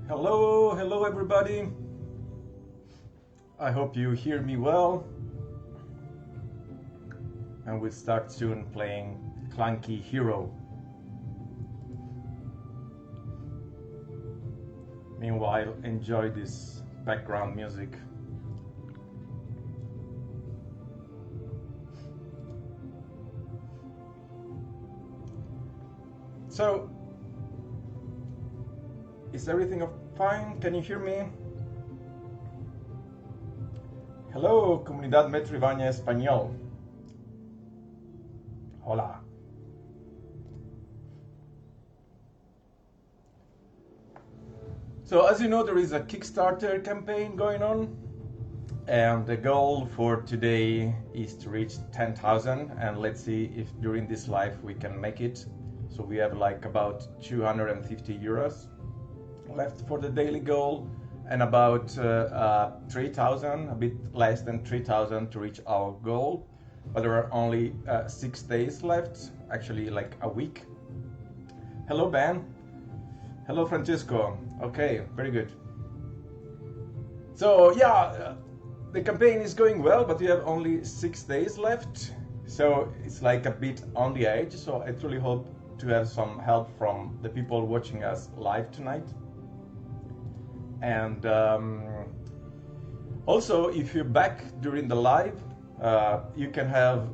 Hello, hello everybody. I hope you hear me well. And we'll start soon playing Clunky Hero. Meanwhile, enjoy this background music. So, is everything fine? Can you hear me? Hello, comunidad metroidvania español. Hola. So, as you know, there is a Kickstarter campaign going on, and the goal for today is to reach 10,000, and let's see if during this live we can make it. So we have like about 250 euros left for the daily goal, and about 3,000, a bit less than 3,000 to reach our goal. But there are only 6 days left, actually like a week. Hello Ben. Hello Francesco. Okay, very good. So yeah, the campaign is going well, but we have only 6 days left. So it's like a bit on the edge. So I truly hope to have some help from the people watching us live tonight. And also, if you're back during the live, you can have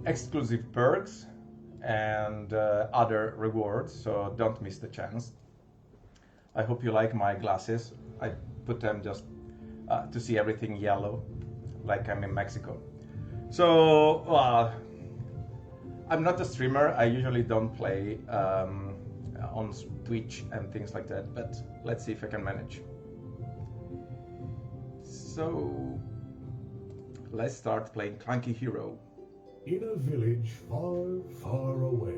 exclusive perks and other rewards, so don't miss the chance. I hope you like my glasses. I put them just to see everything yellow, like I'm in Mexico. So, I'm not a streamer. I usually don't play on Twitch and things like that, but let's see if I can manage. So let's start playing Clunky Hero. In a village far, far away,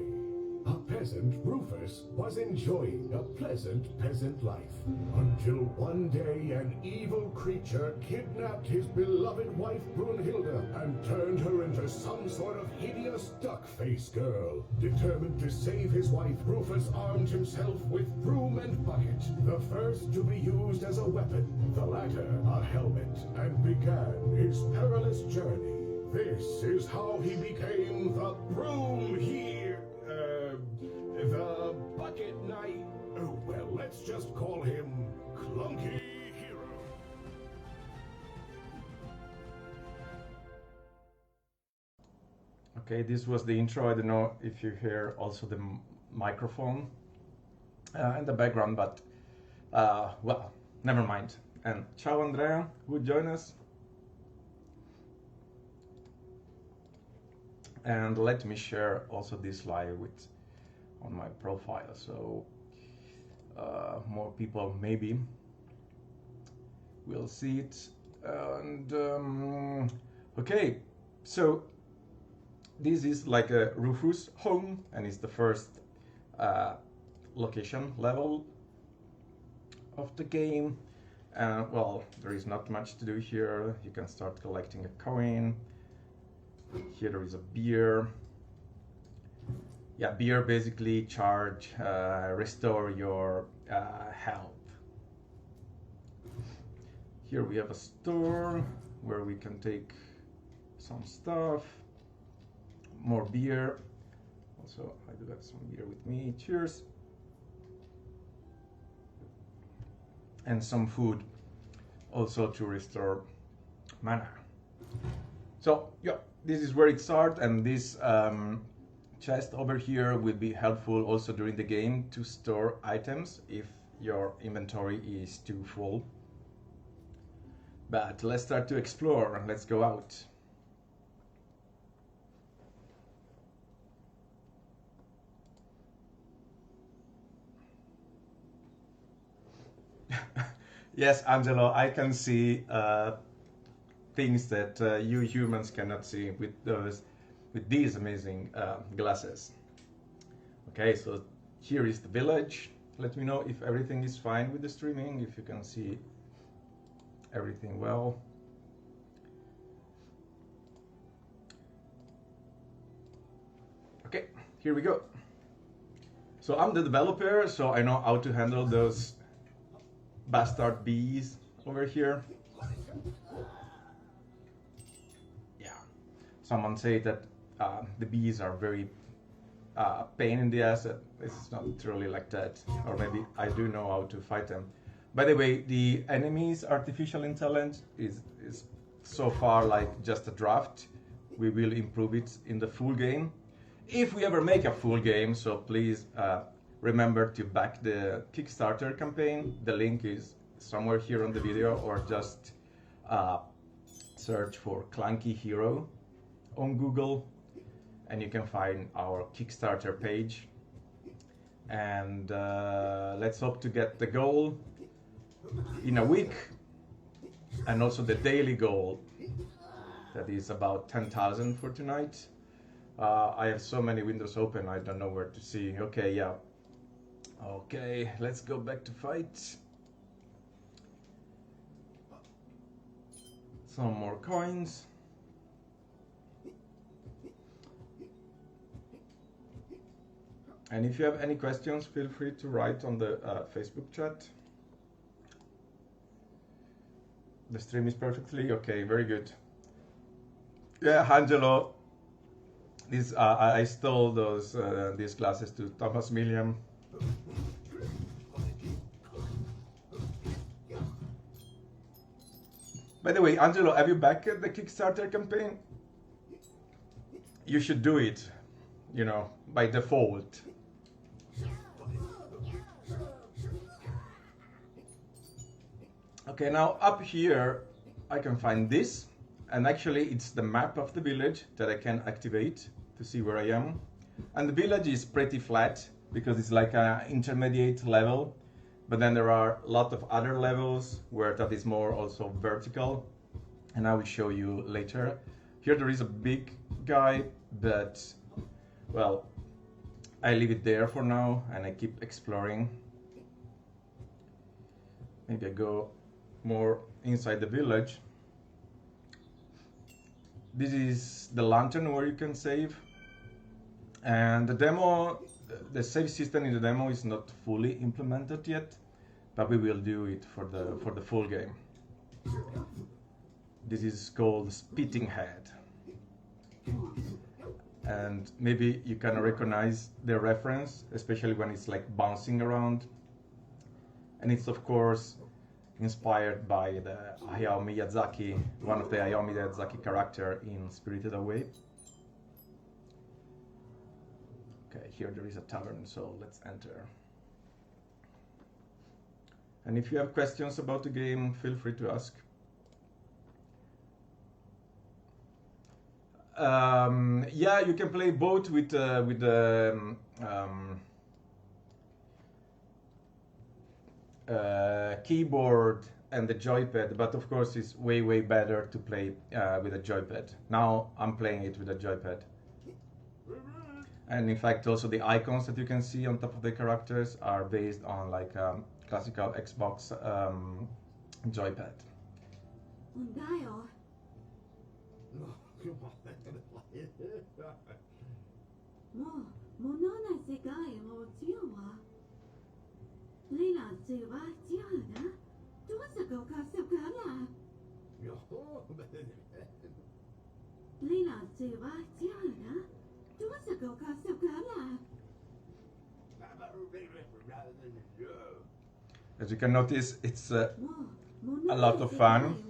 a peasant, Rufus, was enjoying a pleasant peasant life. Until one day an evil creature kidnapped his beloved wife Brunhilde and turned her into some sort of hideous duck-faced girl. Determined to save his wife, Rufus armed himself with broom and bucket, the first to be used as a weapon, the latter a helmet, and began his perilous journey. This is how he became the the bucket knight. Oh, well, let's just call him Clunky Hero. Okay, this was the intro. I don't know if you hear also the microphone in the background, but well, never mind. And ciao Andrea, who joined us. And let me share also this live on my profile, so more people maybe will see it. And okay, so this is like a Rufus home, and it's the first location level of the game. Well, there is not much to do here. You can start collecting a coin. Here there is a beer. Yeah, beer basically restore your health. Here we have a store where we can take some stuff. More beer. Also, I do have some beer with me. Cheers. And some food also to restore mana. So, yeah. This is where it starts, and this chest over here will be helpful also during the game to store items if your inventory is too full. But let's start to explore and let's go out. Yes, Angelo, I can see things that you humans cannot see with these amazing glasses. Okay, so here is the village. Let me know if everything is fine with the streaming, if you can see everything well. Okay, here we go. So I'm the developer, so I know how to handle those bastard bees over here. Yeah, someone said that the bees are very pain in the ass. It's not truly like that, or maybe I do know how to fight them. By the way, the enemy's artificial intelligence is so far like just a draft. We will improve it in the full game, if we ever make a full game. So please remember to back the Kickstarter campaign. The link is somewhere here on the video, or just search for CLUNKY HERO on Google, and you can find our Kickstarter page. And let's hope to get the goal in a week, and also the daily goal that is about 10,000 for tonight. I have so many windows open, I don't know where to see. Okay, yeah. Okay, let's go back to fight. Some more coins. And if you have any questions, feel free to write on the Facebook chat. The stream is perfectly okay, very good. Yeah, Angelo, this I stole these glasses to Thomas Milliam. By the way, Angelo, have you backed the Kickstarter campaign? You should do it, you know, by default. Okay, now up here I can find this, and actually it's the map of the village that I can activate to see where I am. And the village is pretty flat because it's like an intermediate level, but then there are a lot of other levels where that is more also vertical, and I will show you later. Here there is a big guy, but well, I leave it there for now and I keep exploring. Maybe I go more inside the village. This is the lantern where you can save, and the demo, the save system in the demo is not fully implemented yet, but we will do it for the full game. This is called Spitting Head, and maybe you can recognize the reference, especially when it's like bouncing around, and it's of course inspired by the Hayao Miyazaki, one of the Hayao Miyazaki character in Spirited Away. Okay, here there is a tavern, so let's enter. And if you have questions about the game, feel free to ask. Yeah, you can play both with the keyboard and the joypad, but of course it's way better to play with a joypad. Now I'm playing it with a joypad. And in fact also the icons that you can see on top of the characters are based on like classical Xbox joypad. As you can notice, it's a lot of fun,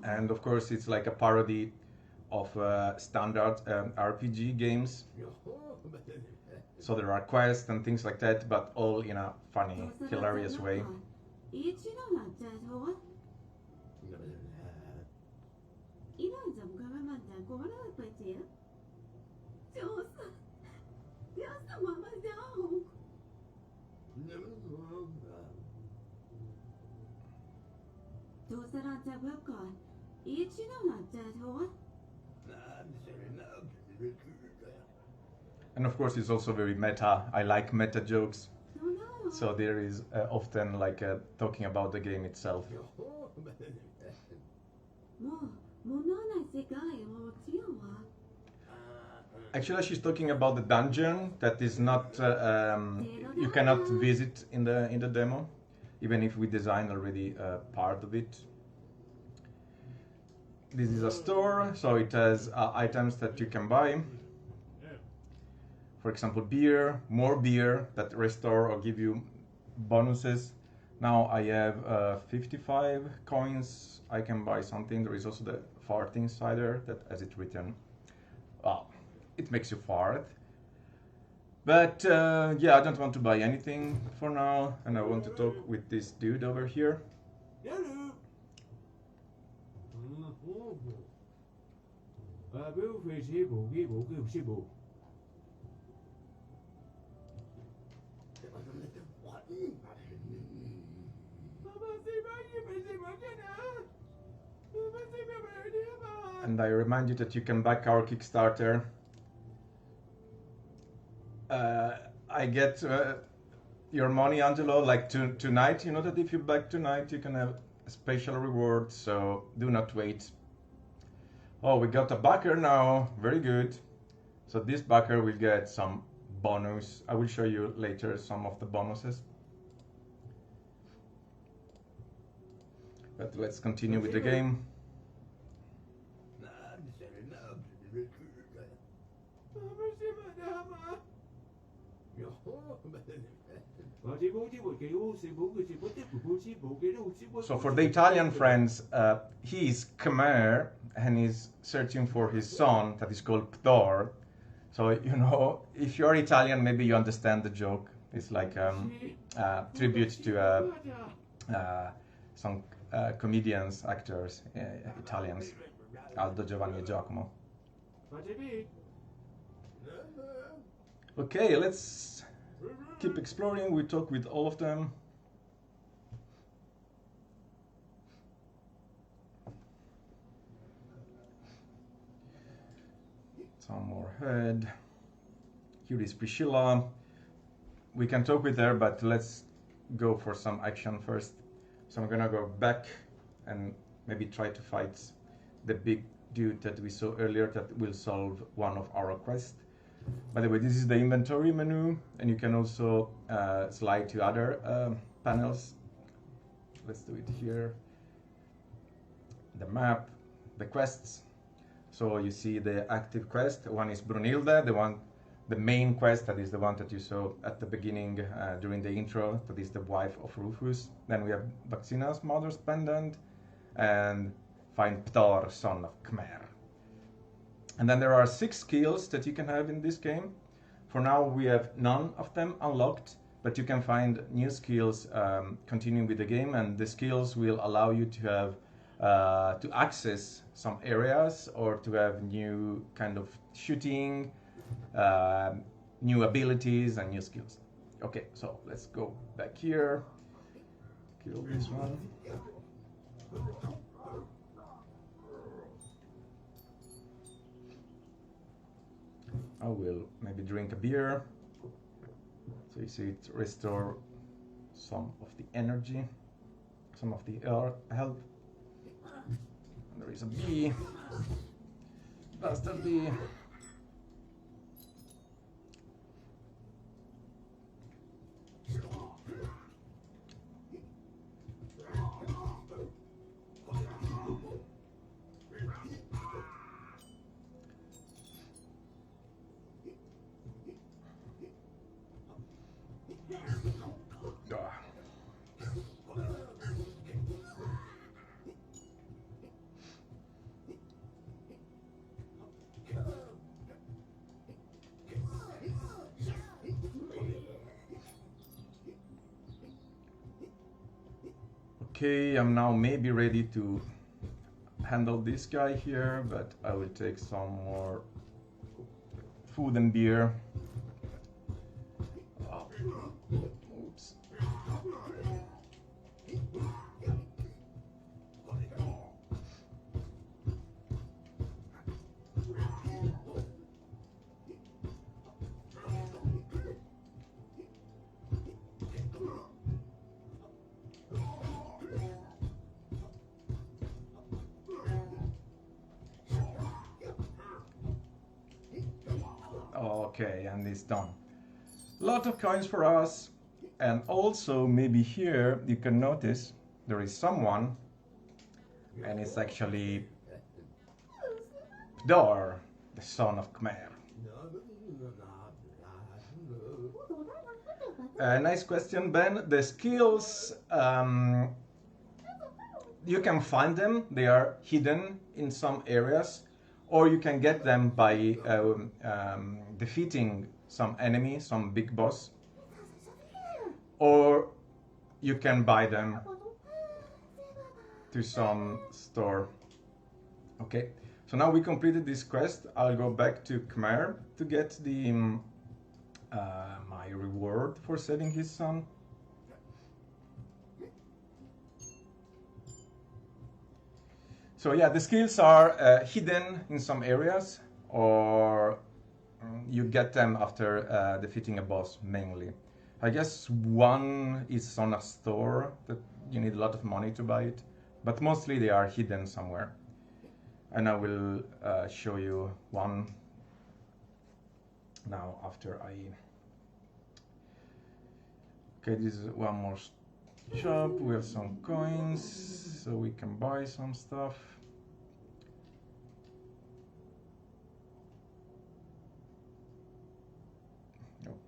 and of course it's like a parody of standard RPG games. So there are quests and things like that, but all in a funny, hilarious way. And of course it's also very meta. I like meta jokes. So there is often like talking about the game itself. Actually, she's talking about the dungeon that is not you cannot visit in the demo, even if we designed already part of it. This is a store, so it has items that you can buy. For example, beer, more beer that restore or give you bonuses. Now I have 55 coins. I can buy something. There is also the farting cider that has it written. Wow, it makes you fart. But yeah, I don't want to buy anything for now, and I want to talk with this dude over here. And I remind you that you can back our Kickstarter. I get your money, Angelo, like tonight. You know that if you back tonight, you can have a special reward, so do not wait. Oh, we got a backer now. Very good. So this backer will get some bonus. I will show you later some of the bonuses. But let's continue with the game. So for the Italian friends, he is Khmer and he's searching for his son that is called Ptor. So, you know, if you're Italian, maybe you understand the joke. It's like a tribute to some comedians, actors, Italians, Aldo, Giovanni, and Giacomo. Okay, let's keep exploring. We talk with all of them. Some more head. Here is Priscilla. We can talk with her, but let's go for some action first. So I'm gonna go back and maybe try to fight the big dude that we saw earlier that will solve one of our quests. By the way, this is the inventory menu, and you can also slide to other panels. Let's do it here. The map, the quests. So you see the active quest. One is Brunhilde, the main quest, that is the one that you saw at the beginning during the intro, that is the wife of Rufus. Then we have Vaccina's mother's pendant, and find Ptor, son of Khmer. And then there are 6 skills that you can have in this game. For now, we have none of them unlocked, but you can find new skills continuing with the game, and the skills will allow you to have to access some areas or to have new kind of shooting, new abilities and new skills. Okay, so let's go back here. Kill this one. I will maybe drink a beer. So you see it restore some of the energy, some of the health. And there is a bee. Bastard bee. Okay, I'm now maybe ready to handle this guy here, but I will take some more food and beer. Oh. Oops. Okay, and it's done. Lot of coins for us. And also maybe here you can notice there is someone, and it's actually Pdor, the son of Khmer. Nice question, Ben. The skills, you can find them. They are hidden in some areas, or you can get them by defeating some enemy, some big boss, or you can buy them to some store. Okay, so now we completed this quest. I'll go back to Khmer to get the my reward for saving his son. So yeah, the skills are hidden in some areas, or you get them after defeating a boss mainly. I guess one is on a store that you need a lot of money to buy it, but mostly they are hidden somewhere. And I will show you one now after I... Okay, this is one more shop. We have some coins, so we can buy some stuff.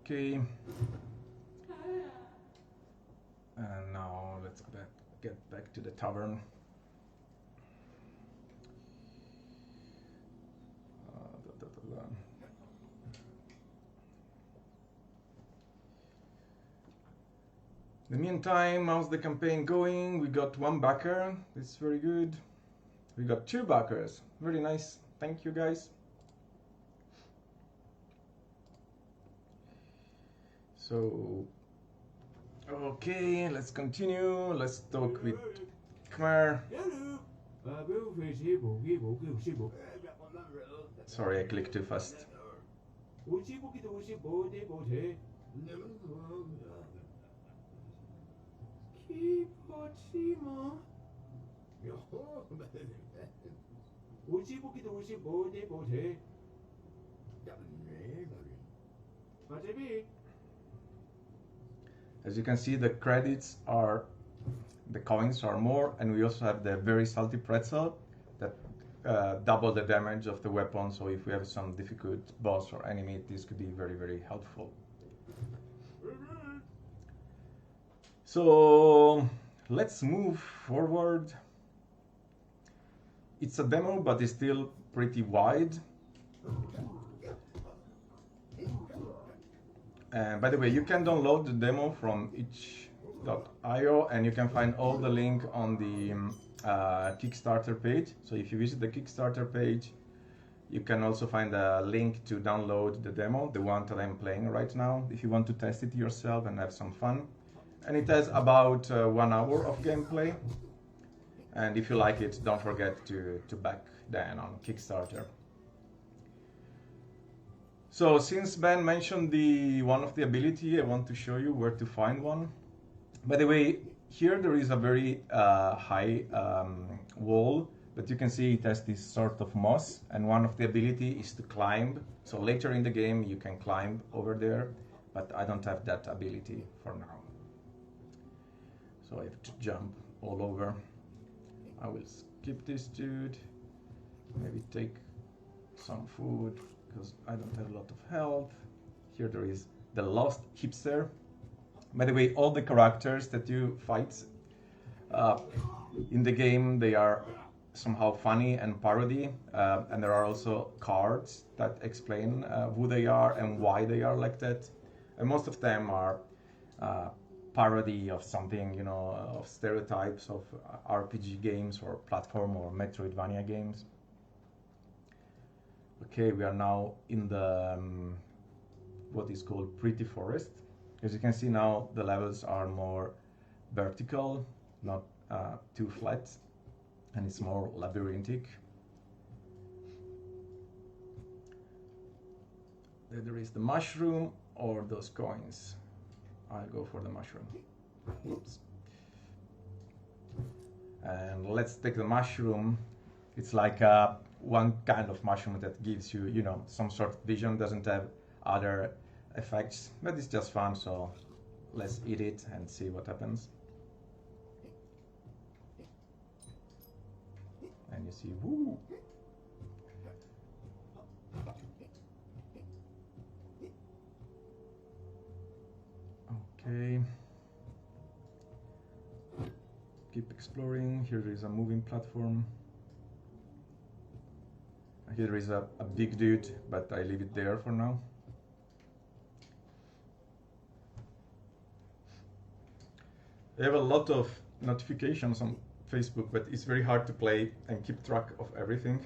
Okay. And now let's get back to the tavern. In the meantime, how's the campaign going? We got one backer. It's very good. We got 2 backers. Very nice. Thank you, guys. So, okay, let's continue. Let's talk with Khmer. Sorry, I clicked too fast. As you can see, the credits are, the coins are more, and we also have the very salty pretzel that double the damage of the weapon. So if we have some difficult boss or enemy, this could be very, very helpful. So let's move forward. It's a demo, but it's still pretty wide. By the way, you can download the demo from itch.io, and you can find all the link on the Kickstarter page. So if you visit the Kickstarter page, you can also find a link to download the demo, the one that I'm playing right now, if you want to test it yourself and have some fun. And it has about 1 hour of gameplay. And if you like it, don't forget to back Dan on Kickstarter. So since Ben mentioned one of the ability, I want to show you where to find one. By the way, here there is a very high wall, but you can see it has this sort of moss, and one of the ability is to climb. So later in the game you can climb over there, but I don't have that ability for now. So I have to jump all over. I will skip this dude, maybe take some food, because I don't have a lot of health. Here there is the Lost Hipster. By the way, all the characters that you fight in the game, they are somehow funny and parody, and there are also cards that explain who they are and why they are like that. And most of them are parody of something, you know, of stereotypes of RPG games or platform or metroidvania games. Okay, we are now in the what is called Pretty Forest. As you can see now, the levels are more vertical, not too flat, and it's more labyrinthic. There is the mushroom or those coins. I'll go for the mushroom. Oops. And let's take the mushroom. It's like one kind of mushroom that gives you, you know, some sort of vision. Doesn't have other effects, but it's just fun, so let's eat it and see what happens. And you see, woo! Okay. Keep exploring. Here is a moving platform. Here is a big dude, but I leave it there for now. I have a lot of notifications on Facebook, but it's very hard to play and keep track of everything.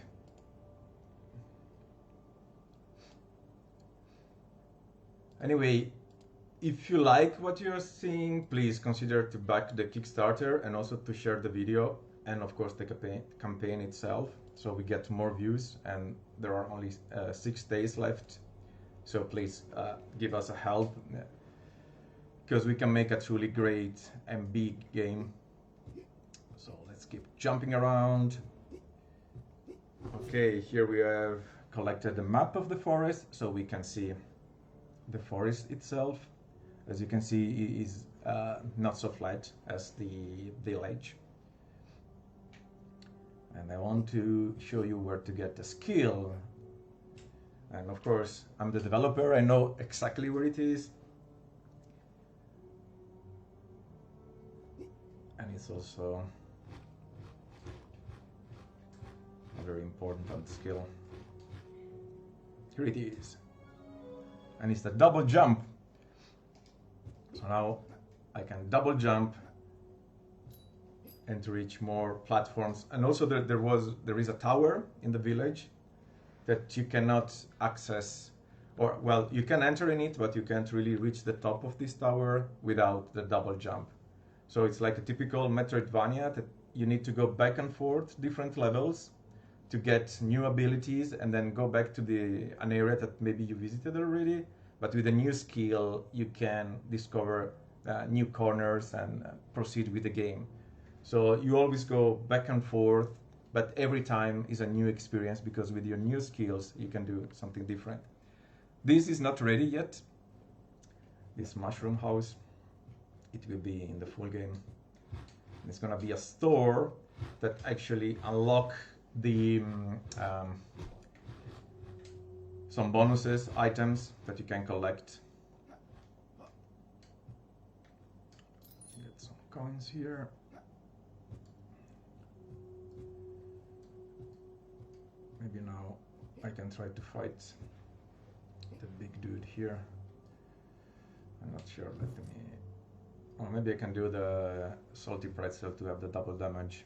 Anyway, if you like what you're seeing, please consider to back the Kickstarter and also to share the video and of course the campaign itself, so we get more views, and there are only 6 days left. So please give us a help, because we can make a truly great and big game. So let's keep jumping around. Okay, here we have collected the map of the forest, so we can see the forest itself. As you can see, it is not so flat as the village. And I want to show you where to get the skill. And of course, I'm the developer, I know exactly where it is. And it's also a very important skill. Here it is. And it's the double jump. So now I can double jump and to reach more platforms. And also there is a tower in the village that you cannot access, or well, you can enter in it, but you can't really reach the top of this tower without the double jump. So it's like a typical metroidvania that you need to go back and forth different levels to get new abilities and then go back to an area that maybe you visited already, but with a new skill you can discover new corners and proceed with the game. So you always go back and forth, but every time is a new experience, because with your new skills you can do something different. This is not ready yet, this mushroom house. It will be in the full game. It's gonna be a store that actually unlock the some bonuses, items that you can collect. Get some coins here. Maybe now I can try to fight the big dude here. I'm not sure, let me... Or maybe I can do the salty pretzel to have the double damage,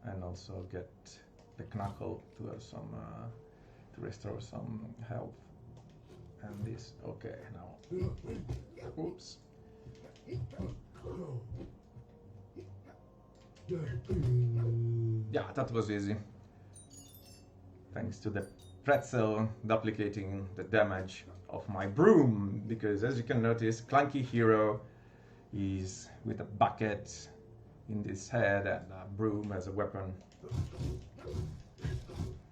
and also get the knuckle to have some to restore some health. And this, okay, now. Oops. Yeah, that was easy. Thanks to the pretzel duplicating the damage of my broom, because as you can notice, Clunky Hero is with a bucket in his head and a broom as a weapon.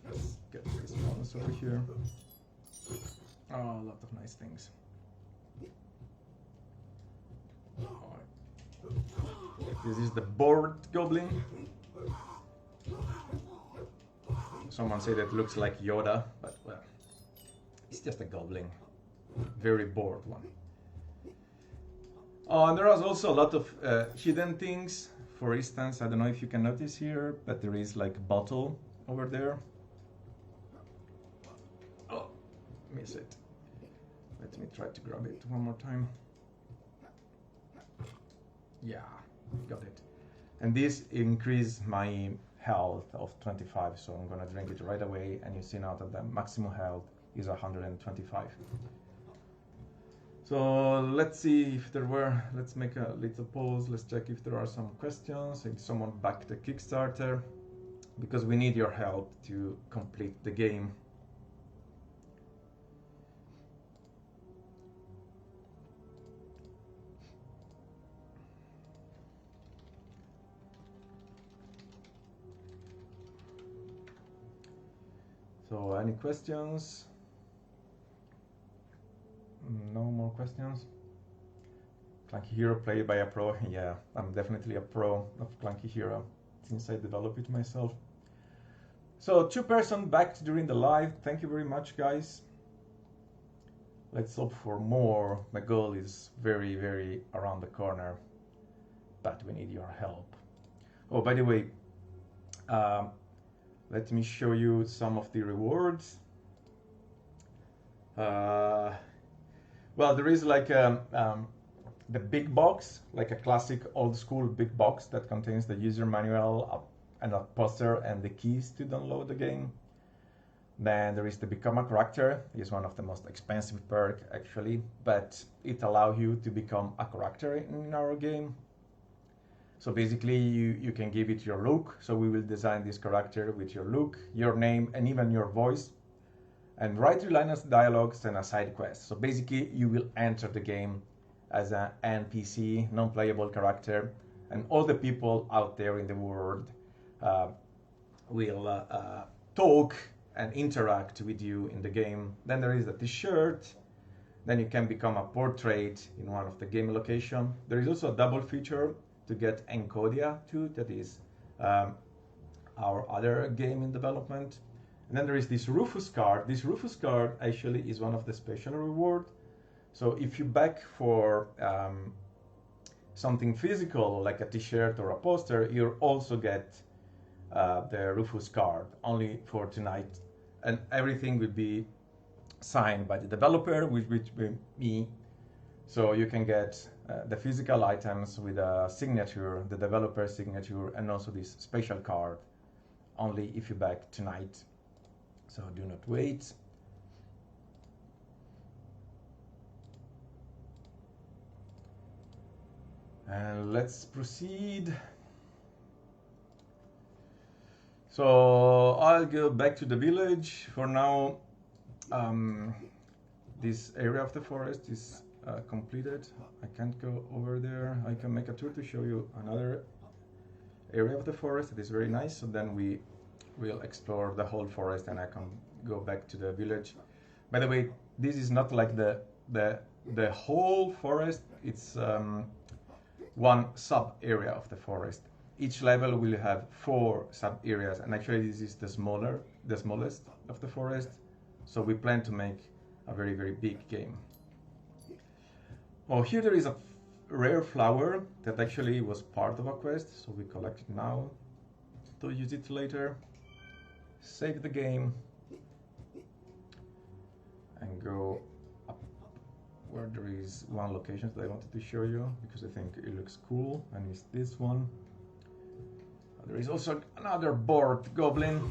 Let's get this bonus over here. Oh, a lot of nice things. This is the bored goblin. Someone said it looks like Yoda, but well, it's just a goblin. Very bored one. Oh, and there is also a lot of hidden things. For instance, I don't know if you can notice here, but there is like a bottle over there. Oh, miss it. Let me try to grab it one more time. Yeah, got it. And this increases my health of 25, so I'm gonna drink it right away, and you see now that the maximum health is 125. So let's see if there were, let's make a little pause, let's check if there are some questions, if someone backed the Kickstarter, because we need your help to complete the game. So any questions? questions? Clunky Hero played by a pro. Yeah, I'm definitely a pro of Clunky Hero since I developed it myself. So 2 person back during the live. Thank you very much, guys. Let's hope for more. The goal is very, very around the corner, but we need your help. Oh, by the way, let me show you some of the rewards. Well, there is like the big box, like a classic old school big box that contains the user manual and a poster and the keys to download the game. Then there is the Become a Character. It's one of the most expensive perk actually, but it allows you to become a character in our game. So basically you can give it your look. So we will design this character with your look, your name, and even your voice, and write 3 lines of dialogues and a side quest. So basically you will enter the game as an NPC, non-playable character, and all the people out there in the world will talk and interact with you in the game. Then there is a t-shirt. Then you can become a portrait in one of the game location. There is also a double feature to get Encodia too, that is our other game in development. And then there is this Rufus card. This Rufus card actually is one of the special reward. So if you back for something physical like a t-shirt or a poster, you also get the Rufus card only for tonight, and everything will be signed by the developer, which will me. So you can get the physical items with a signature, the developer signature, and also this special card only if you back tonight. So do not wait. And let's proceed. So I'll go back to the village for now. This area of the forest is completed. I can't go over there. I can make a tour to show you another area of the forest that is very nice. So then we will explore the whole forest and I can go back to the village. By the way, this is not like the whole forest. It's one sub area of the forest. Each level will have 4 sub areas, and actually this is the smallest of the forest. So we plan to make a very, very big game. Oh, here there is a rare flower that actually was part of a quest, so we collect it now to use it later. Save the game and go up where there is one location that I wanted to show you because I think it looks cool, and it's this one. There is also another bored goblin.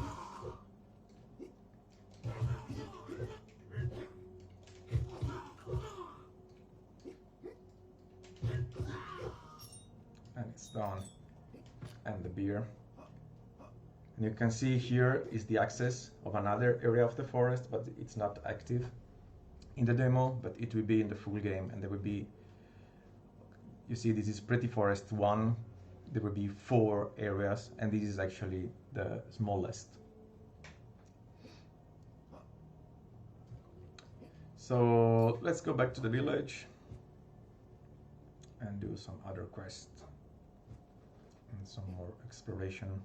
And it's done. And the beer. And you can see here is the access of another area of the forest, but it's not active in the demo, but it will be in the full game. And there will be, you see this is Pretty Forest 1. There will be 4 areas, and this is actually the smallest. So let's go back to the village and do some other quests and some more exploration.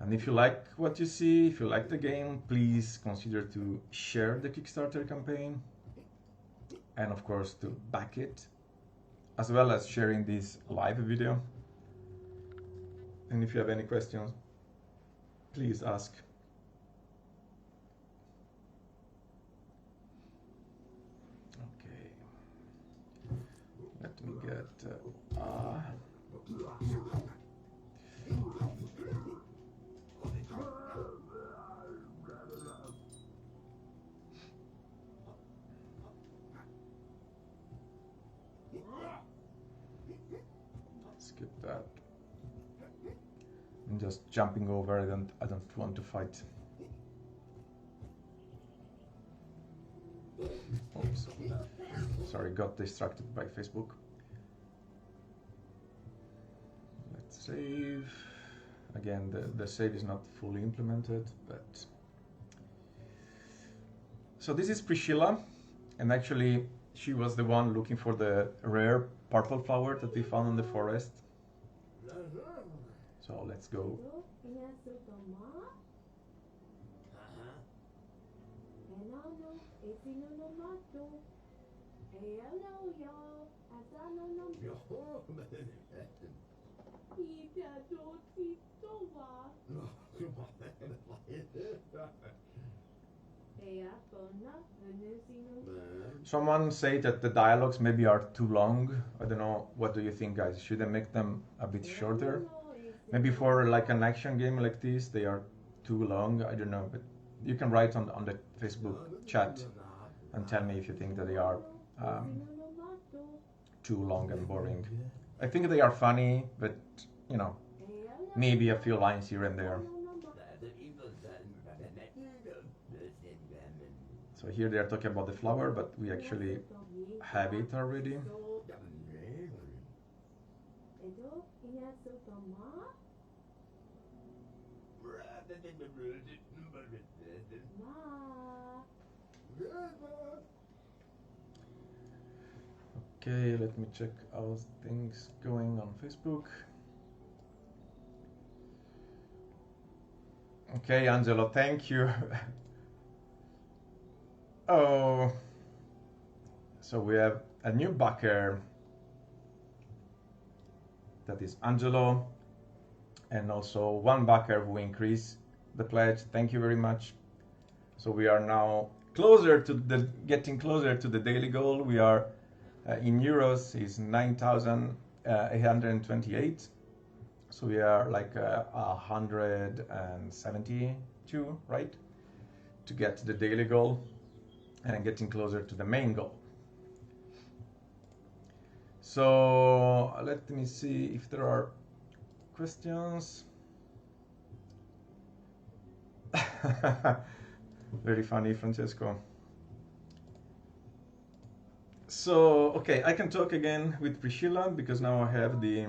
And if you like what you see, if you like the game, please consider to share the Kickstarter campaign and of course to back it, as well as sharing this live video. And if you have any questions, please ask. Okay, let me get skip that. I'm just jumping over. I don't want to fight. Oops. Sorry, got distracted by Facebook. Let's save. Again, the save is not fully implemented, but so this is Priscilla. And actually, she was the one looking for the rare purple flower that we found in the forest. So let's go. Someone say that the dialogues maybe are too long. I don't know. What do you think, guys? Should I make them a bit shorter? Maybe for like an action game like this, they are too long. I don't know, but you can write on the Facebook chat and tell me if you think that they are too long and boring. I think they are funny, but you know, maybe a few lines here and there. So here they are talking about the flower, but we actually have it already. Okay, let me check how things going on Facebook. Okay, Angelo, thank you. Oh, so we have a new backer. That is Angelo, and also one backer who increased the pledge. Thank you very much. So we are now getting closer to the daily goal. We are in euros is 9,828. So we are like 172, right? To get to the daily goal and getting closer to the main goal. So let me see if there are questions. Very funny, Francesco. So, okay, I can talk again with Priscilla because now I have the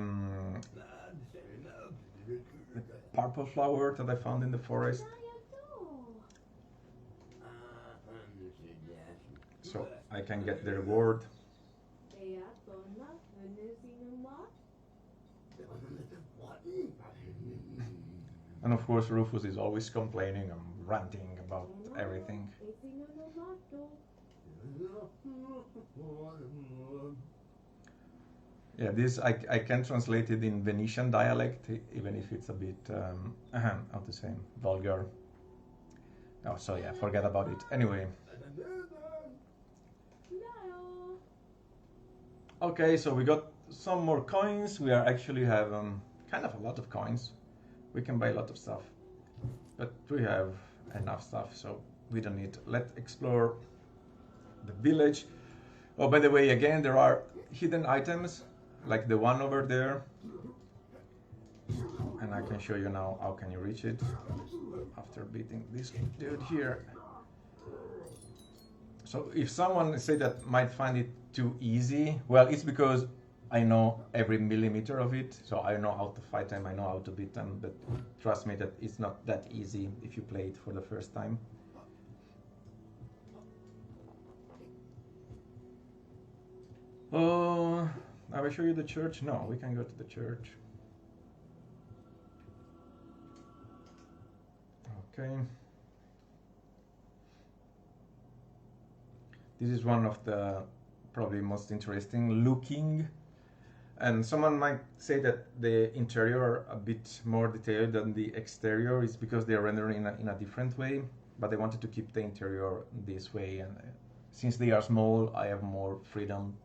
purple flower that I found in the forest. So I can get the reward. And of course Rufus is always complaining and ranting about everything. Yeah, this I can translate it in Venetian dialect, even if it's a bit, how to say, vulgar. Oh, so yeah, forget about it. Anyway. Okay, so we got some more coins. We are actually have kind of a lot of coins. We can buy a lot of stuff, but we have enough stuff, so we don't need. Let's explore the village. Oh, by the way, again, there are hidden items, like the one over there. And I can show you now how can you reach it after beating this dude here. So if someone say that might find it too easy, well, it's because I know every millimeter of it, so I know how to fight them, I know how to beat them, but trust me that it's not that easy if you play it for the first time. Oh, I will show you the church. No, we can go to the church. Okay. This is one of the probably most interesting looking. And someone might say that the interior are a bit more detailed than the exterior. It's because they are rendering in a different way, but I wanted to keep the interior this way. And since they are small, I have more freedom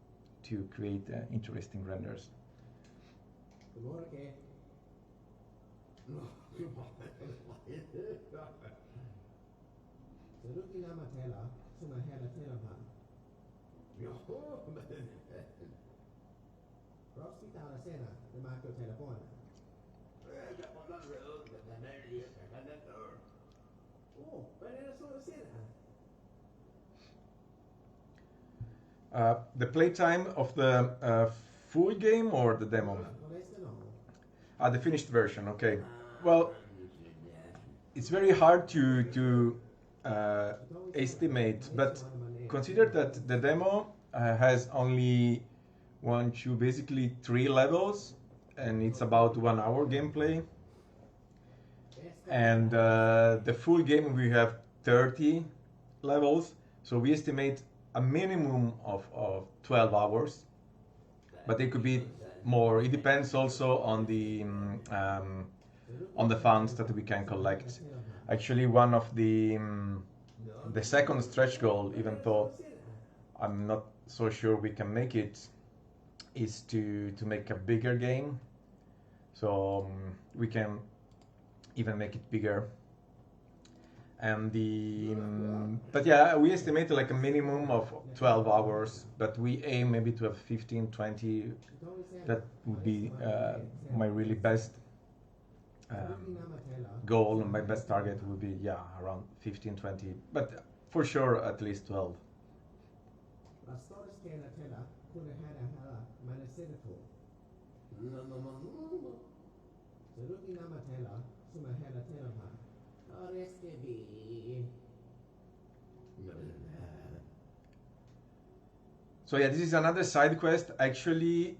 to create interesting renders. The playtime of the full game or the demo? The finished version, okay. Well, it's very hard to estimate, but consider that the demo has only basically 3 levels, and it's about 1 hour gameplay. And the full game we have 30 levels, so we estimate a minimum of 12 hours, but it could be more. It depends also on the funds that we can collect. Actually, one of the second stretch goal, even though I'm not so sure we can make it, is to make a bigger game, so we can even make it bigger. And but yeah, we estimate like a minimum of 12 hours, but we aim maybe to have 15, 20. That would be my really best goal, and my best target would be, yeah, around 15, 20, but for sure at least 12. So yeah, this is another side quest. Actually,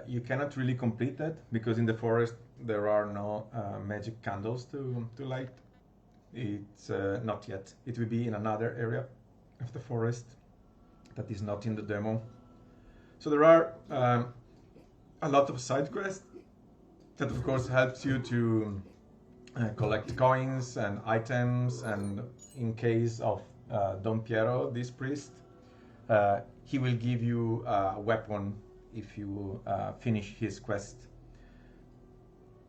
you cannot really complete that because in the forest there are no magic candles to light. It's not yet. It will be in another area of the forest that is not in the demo. So there are a lot of side quests that of course helps you to collect coins and items, and in case of Don Piero, this priest, he will give you a weapon if you finish his quest.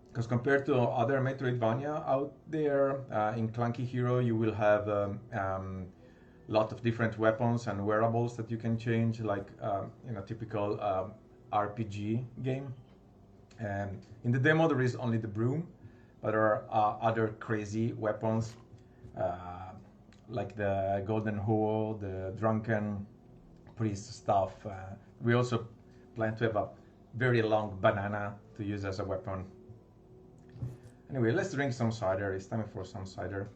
Because compared to other metroidvania out there, in Clunky Hero you will have a lot of different weapons and wearables that you can change, like in a typical RPG game. And in the demo there is only the broom, but there are other crazy weapons, like the golden hoe, the drunken priest stuff. We also plan to have a very long banana to use as a weapon. Anyway, let's drink some cider. It's time for some cider.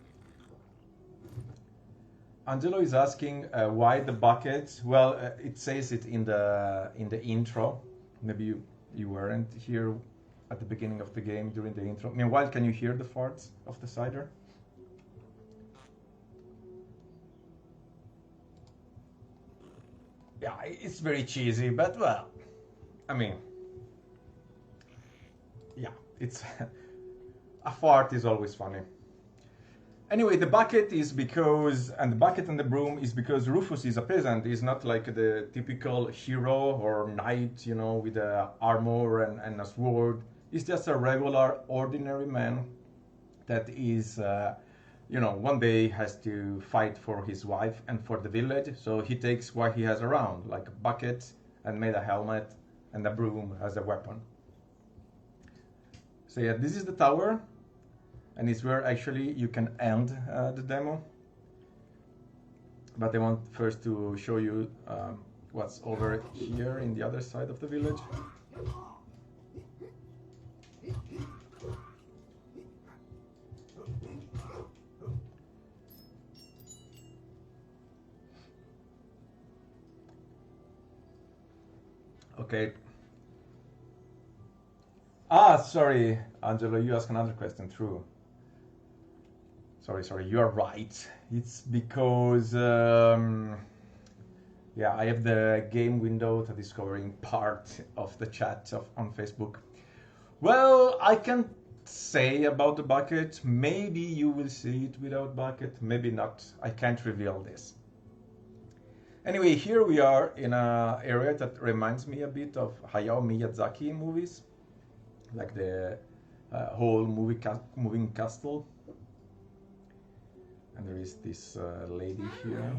Angelo is asking why the bucket. Well, it says it in the intro. Maybe you weren't here at the beginning of the game during the intro. Meanwhile, can you hear the farts of the cider? Yeah, it's very cheesy, but well, I mean, yeah, it's a fart is always funny. Anyway, the bucket is because, and the bucket and the broom is because Rufus is a peasant. He's not like the typical hero or knight, you know, with a armor and a sword. He's just a regular, ordinary man that is, you know, one day has to fight for his wife and for the village. So he takes what he has around, like a bucket, and made a helmet, and a broom as a weapon. So yeah, this is the tower. And it's where actually you can end the demo. But I want first to show you what's over here in the other side of the village. Okay. Ah, sorry, Angelo, you asked another question, true. Sorry, you are right. It's because, yeah, I have the game window to discovering part of the chat on Facebook. Well, I can say about the bucket. Maybe you will see it without bucket, maybe not. I can't reveal this. Anyway, here we are in an area that reminds me a bit of Hayao Miyazaki movies, like the whole moving castle. And there is this lady here.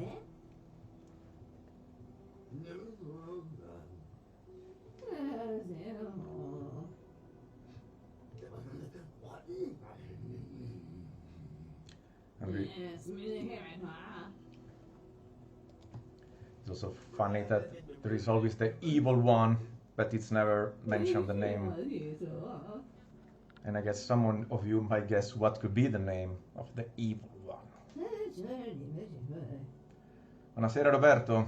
And it's also funny that there is always the evil one, but it's never mentioned the name. And I guess someone of you might guess what could be the name of the evil one. Buonasera Roberto.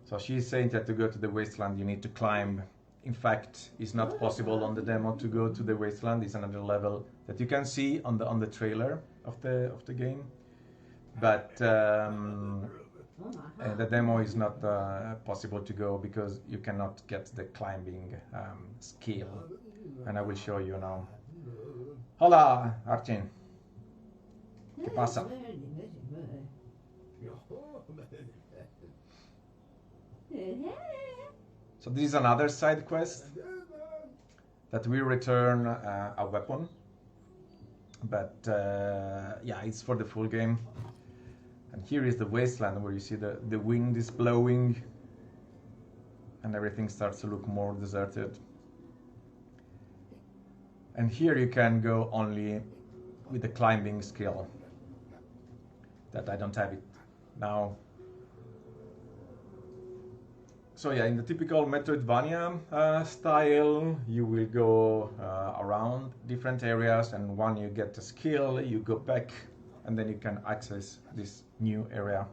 So she's saying that to go to the wasteland you need to climb. In fact, it's not possible on the demo to go to the wasteland. It's another level that you can see on the trailer of the game. But the demo is not possible to go because you cannot get the climbing skill. And I will show you now. Hola, Archin. ¿Qué pasa? So this is another side quest that we return a weapon, but yeah, it's for the full game. And here is the wasteland where you see the wind is blowing and everything starts to look more deserted. And here you can go only with the climbing skill that I don't have it now. So yeah, in the typical metroidvania style, you will go around different areas, and when you get the skill, you go back and then you can access this new area.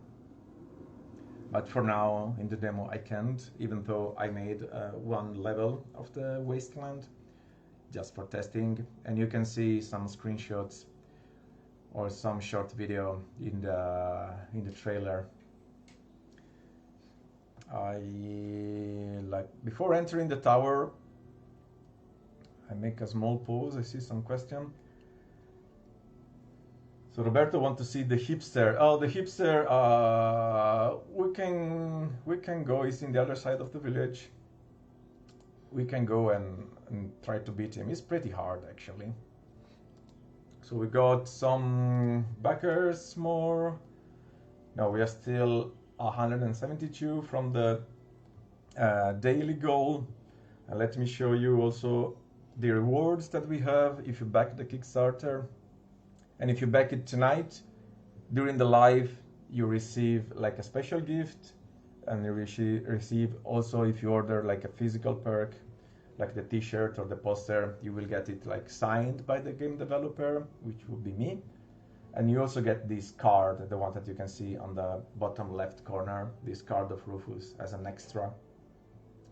But for now, in the demo, I can't, even though I made one level of the wasteland just for testing. And you can see some screenshots or some short video in the trailer. Before entering the tower, I make a small pause. I see some question. So Roberto want to see the hipster. Oh, the hipster. We can go. He's in the other side of the village. We can go and try to beat him. It's pretty hard actually. So we got some backers more. No, we are still 172 from the daily goal. And let me show you also the rewards that we have if you back the Kickstarter. And if you back it tonight, during the live, you receive like a special gift, and you receive also, if you order like a physical perk, like the t-shirt or the poster, you will get it like signed by the game developer, which will be me. And you also get this card, the one that you can see on the bottom left corner, this card of Rufus as an extra.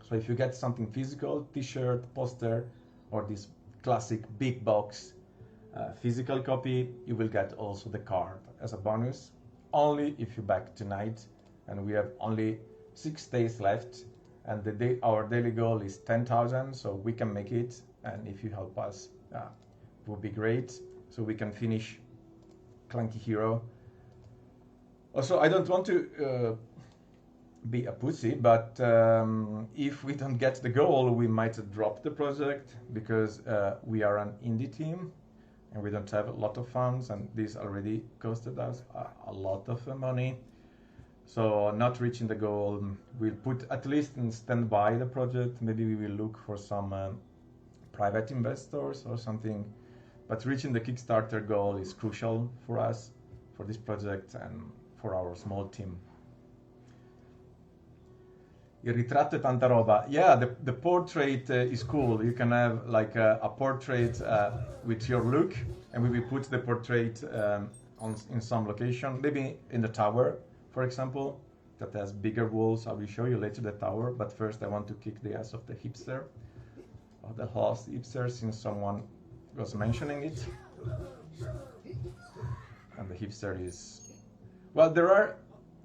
So if you get something physical, t-shirt, poster, or this classic big box physical copy, you will get also the card as a bonus, only if you back tonight. And we have only 6 days left, and our daily goal is 10,000, so we can make it. And if you help us, it would be great, so we can finish Clunky Hero. Also, I don't want to be a pussy, but if we don't get the goal, we might drop the project, because we are an indie team and we don't have a lot of funds, and this already costed us a lot of money. So not reaching the goal, we'll put at least in standby the project. Maybe we will look for some private investors or something. But reaching the Kickstarter goal is crucial for us, for this project, and for our small team. Il ritratto è tanta roba. Yeah, the portrait is cool. You can have like a portrait with your look, and we will put the portrait in some location, maybe in the tower, for example, that has bigger walls. I will show you later the tower, but first I want to kick the ass of the hipster, of the lost hipster, since someone was mentioning it. And the hipster is, well,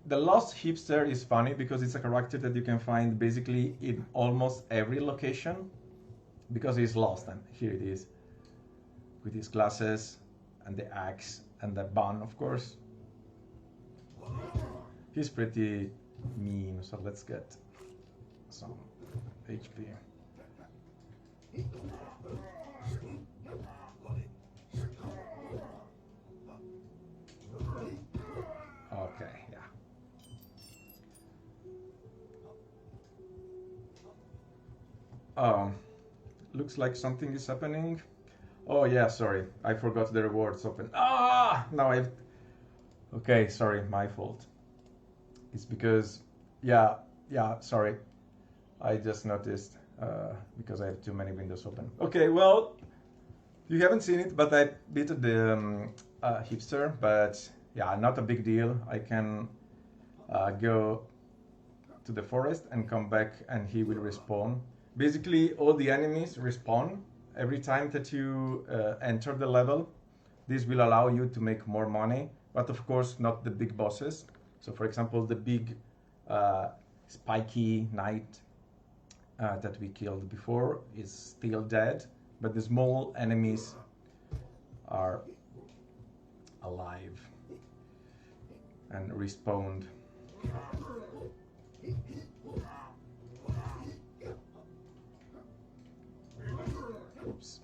the lost hipster is funny because it's a character that you can find basically in almost every location, because he's lost. And here it is with his glasses and the axe and the bun, of course. He's pretty mean, so let's get some HP. Okay, yeah. Looks like something is happening. Oh yeah, sorry, I forgot the rewards open. Ah, now I've. Okay, sorry, my fault. It's because, yeah, sorry, I just noticed because I have too many windows open. Okay, well, you haven't seen it, but I beat the hipster, but yeah, not a big deal. I can go to the forest and come back and he will respawn. Basically, all the enemies respawn every time that you enter the level. This will allow you to make more money, but of course not the big bosses. So for example, the big spiky knight that we killed before is still dead, but the small enemies are alive and respawned. Oops.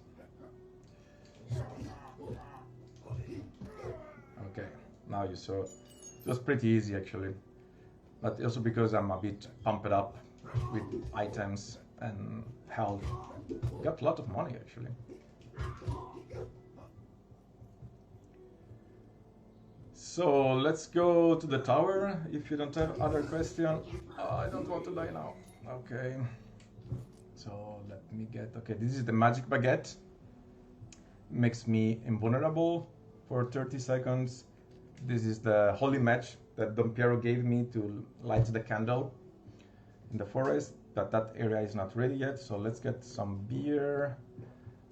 Okay, now you saw. It was pretty easy actually, but also because I'm a bit pumped up with items and health. Got a lot of money actually. So let's go to the tower if you don't have other questions. Oh, I don't want to die now. Okay. So let me get, okay, this is the magic baguette. Makes me invulnerable for 30 seconds. This is the holy match that Don Piero gave me to light the candle in the forest, but that area is not ready yet. So let's get some beer.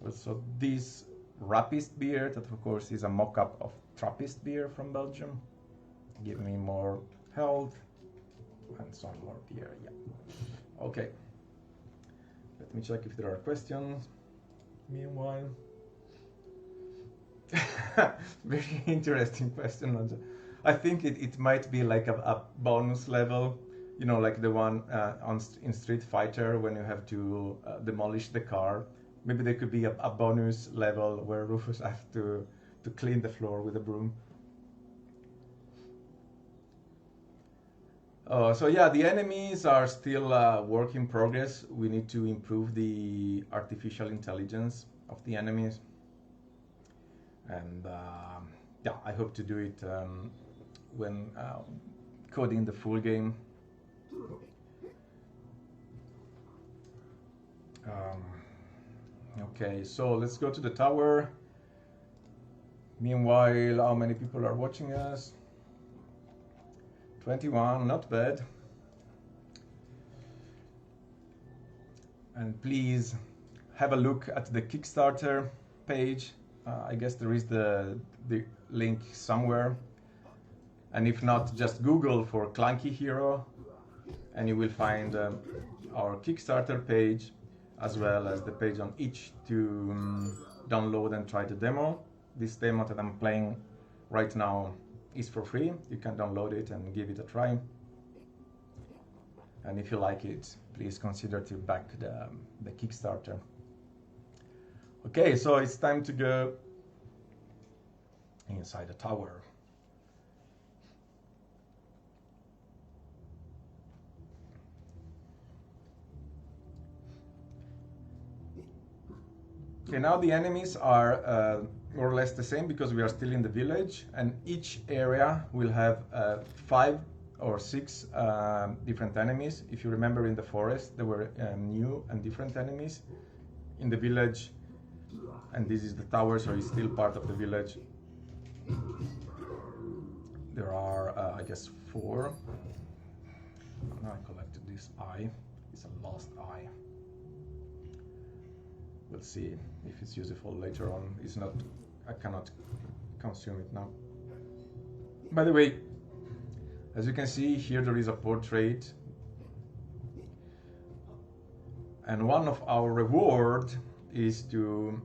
Also this Rappist beer, that of course is a mock-up of Trappist beer from Belgium. Give me more health and some more beer, yeah. Okay. Let me check if there are questions. Meanwhile, very interesting question. I think it might be like a bonus level, you know, like the one in Street Fighter when you have to demolish the car. Maybe there could be a bonus level where Rufus has to clean the floor with a broom. So yeah, the enemies are still a work in progress. We need to improve the artificial intelligence of the enemies. And yeah, I hope to do it when coding the full game. Okay, so let's go to the tower. Meanwhile, how many people are watching us? 21, not bad. And please have a look at the Kickstarter page. I guess there is the link somewhere. And if not, just Google for CLUNKY HERO and you will find our Kickstarter page as well as the page on itch to download and try the demo. This demo that I'm playing right now is for free. You can download it and give it a try. And if you like it, please consider to back the Kickstarter. Okay, so it's time to go inside the tower. Okay, now the enemies are more or less the same because we are still in the village, and each area will have 5 or 6 different enemies. If you remember, in the forest there were new and different enemies. In the village, and this is the tower, so it's still part of the village, there are I guess 4. Now I collected this eye. It's a lost eye. We'll see if it's useful later on. It's not, I cannot consume it now. By the way, as you can see here, there is a portrait, and one of our reward is to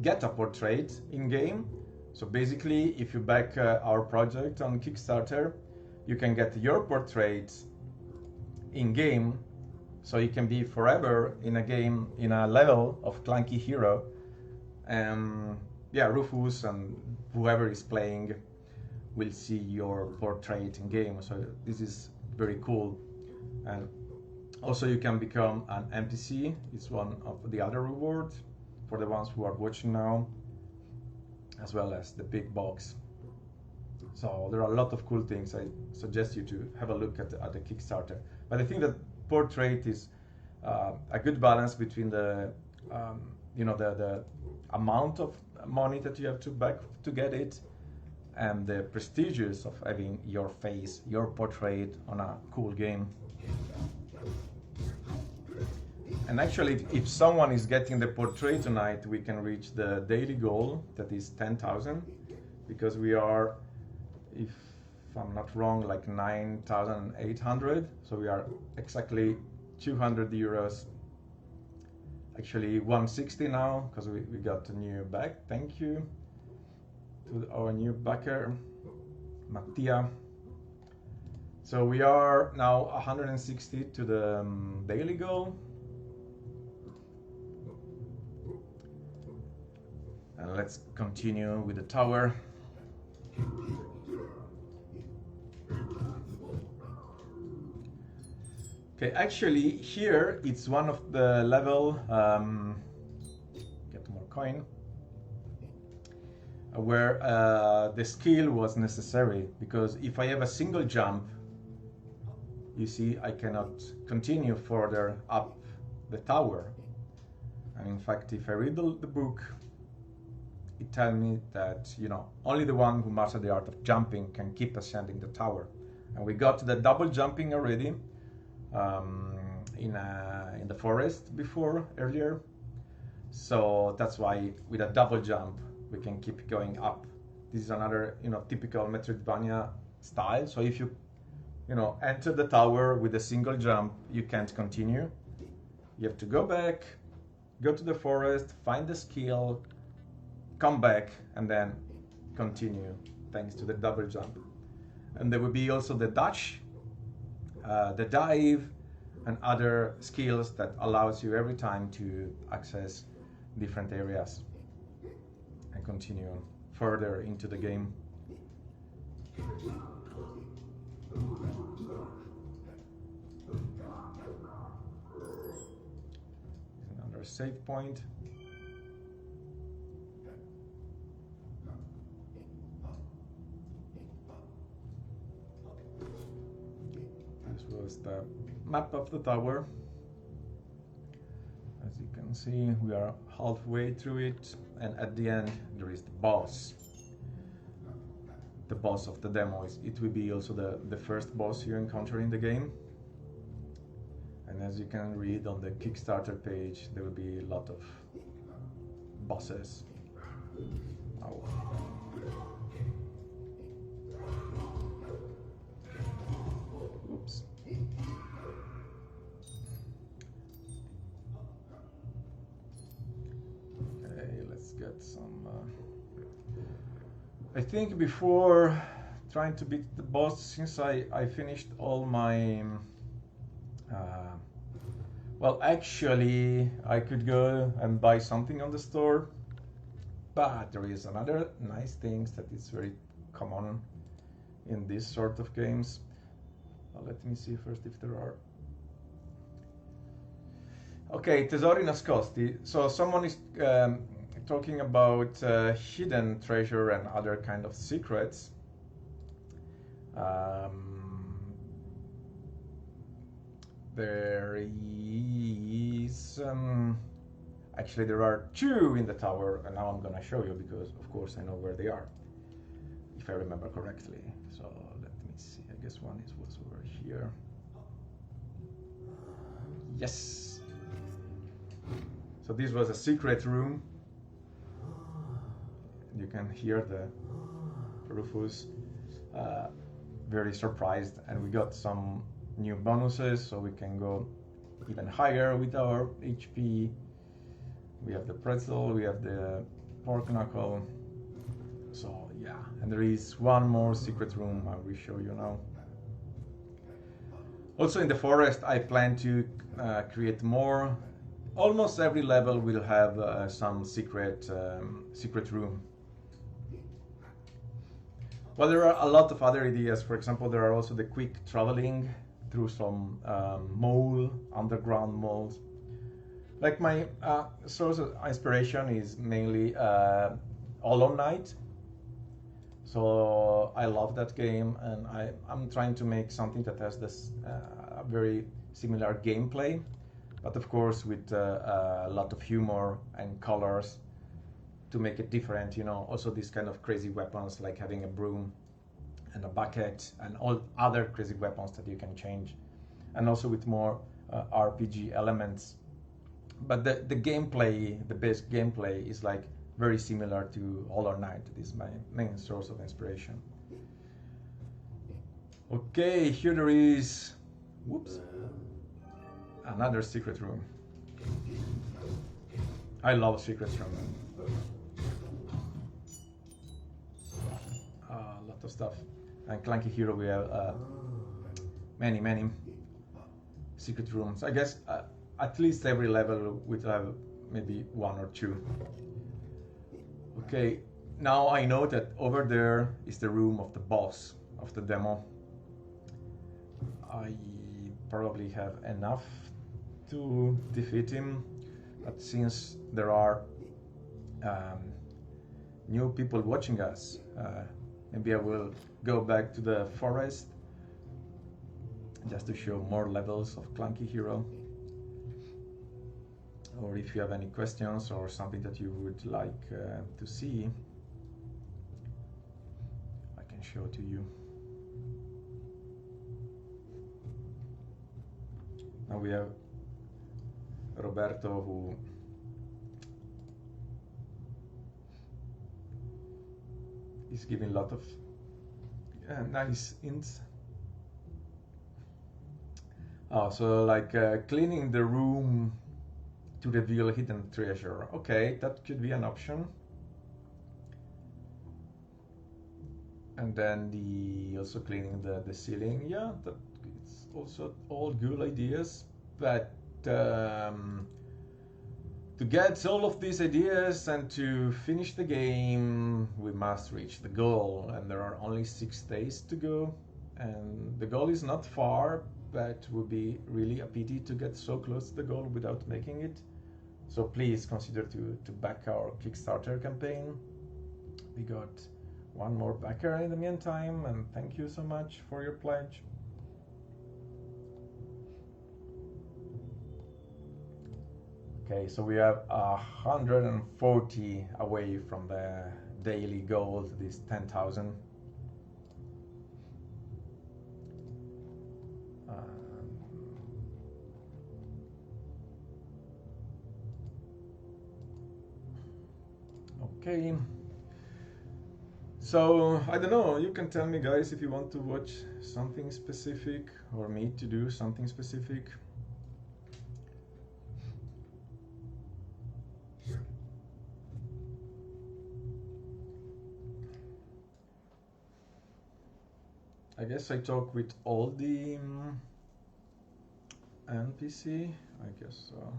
get a portrait in game. So basically, if you back our project on Kickstarter, you can get your portrait in game. So you can be forever in a game, in a level of CLUNKY HERO. Yeah, Rufus and whoever is playing will see your portrait in game. So this is very cool. And Also, you can become an NPC. It's one of the other rewards for the ones who are watching now, as well as the big box. So there are a lot of cool things. I suggest you to have a look at the Kickstarter. But I think that Portrait is a good balance between the the amount of money that you have to back to get it, and the prestigious of having your face, your portrait on a cool game. And actually, if someone is getting the portrait tonight, we can reach the daily goal, that is 10,000, because we are, if I'm not wrong, like 9,800. So we are exactly 200 euros. Actually 160 now, because we got a new bag. Thank you to our new backer, Mattia. So we are now 160 to the daily goal. And let's continue with the tower. Okay, actually here it's one of the level, get more coin, where the skill was necessary, because if I have a single jump, you see I cannot continue further up the tower. And in fact, if I read the book, it tells me that, you know, only the one who mastered the art of jumping can keep ascending the tower. And we got the double jumping already in the forest earlier. So that's why with a double jump we can keep going up. This is another, you know, typical metroidvania style. So if you enter the tower with a single jump, you can't continue. You have to go back, go to the forest, find the skill, come back, and then continue thanks to the double jump. And there will be also the dash, the dive, and other skills that allows you every time to access different areas and continue further into the game. Another save point. This was the map of the tower. As you can see, we are halfway through it, and at the end there is the boss. The boss of the demo. It will be also the first boss you encounter in the game. And as you can read on the Kickstarter page, there will be a lot of bosses. Oh. Oops. Okay, let's get some... I think before trying to beat the boss, since I finished all my... well, actually, I could go and buy something on the store, but there is another nice thing that is very common in this sort of games. Let me see first if there are. Okay, tesori nascosti. So someone is talking about hidden treasure and other kind of secrets. There is actually there are two in the tower, and now I'm gonna show you because of course I know where they are, if I remember correctly. So let me see. I guess one was over here. Yes. So this was a secret room. You can hear the Rufus very surprised, and we got some new bonuses, so we can go even higher with our HP. We have the pretzel, we have the pork knuckle. So yeah, and there is one more secret room I will show you now. Also in the forest I plan to create more. Almost every level will have some secret room. Well, there are a lot of other ideas. For example, there are also the quick traveling through some underground moles. Like my source of inspiration is mainly Hollow Knight. So I love that game, and I'm trying to make something that has this very similar gameplay, but of course with a lot of humor and colors to make it different. You know, also these kind of crazy weapons like having a broom and a bucket and all other crazy weapons that you can change, and also with more RPG elements. But the gameplay, the base gameplay is like very similar to Hollow Knight. This is my main source of inspiration. Okay, here there is, whoops, another secret room. I love secret room. A lot of stuff. And Clunky Hero, we have many secret rooms. I guess at least every level would have maybe one or two. Okay, now I know that over there is the room of the boss of the demo. I probably have enough to defeat him, but since there are new people watching us, maybe I will go back to the forest just to show more levels of Clunky Hero. Or if you have any questions or something that you would like to see, I can show to you. Now we have Roberto, who is giving a lot of nice hints. Oh, so like cleaning the room to reveal hidden treasure. Okay, that could be an option. And then also cleaning the ceiling. Yeah, that it's also all good ideas. But to get all of these ideas and to finish the game, we must reach the goal. And there are only 6 days to go. And the goal is not far, but it would be really a pity to get so close to the goal without making it. So please consider to back our Kickstarter campaign. We got one more backer in the meantime, and thank you so much for your pledge. Okay, so we have 140 away from the daily goal, this 10,000. Okay, so I don't know, you can tell me guys if you want to watch something specific or me to do something specific. I guess I talk with all the NPC, I guess so.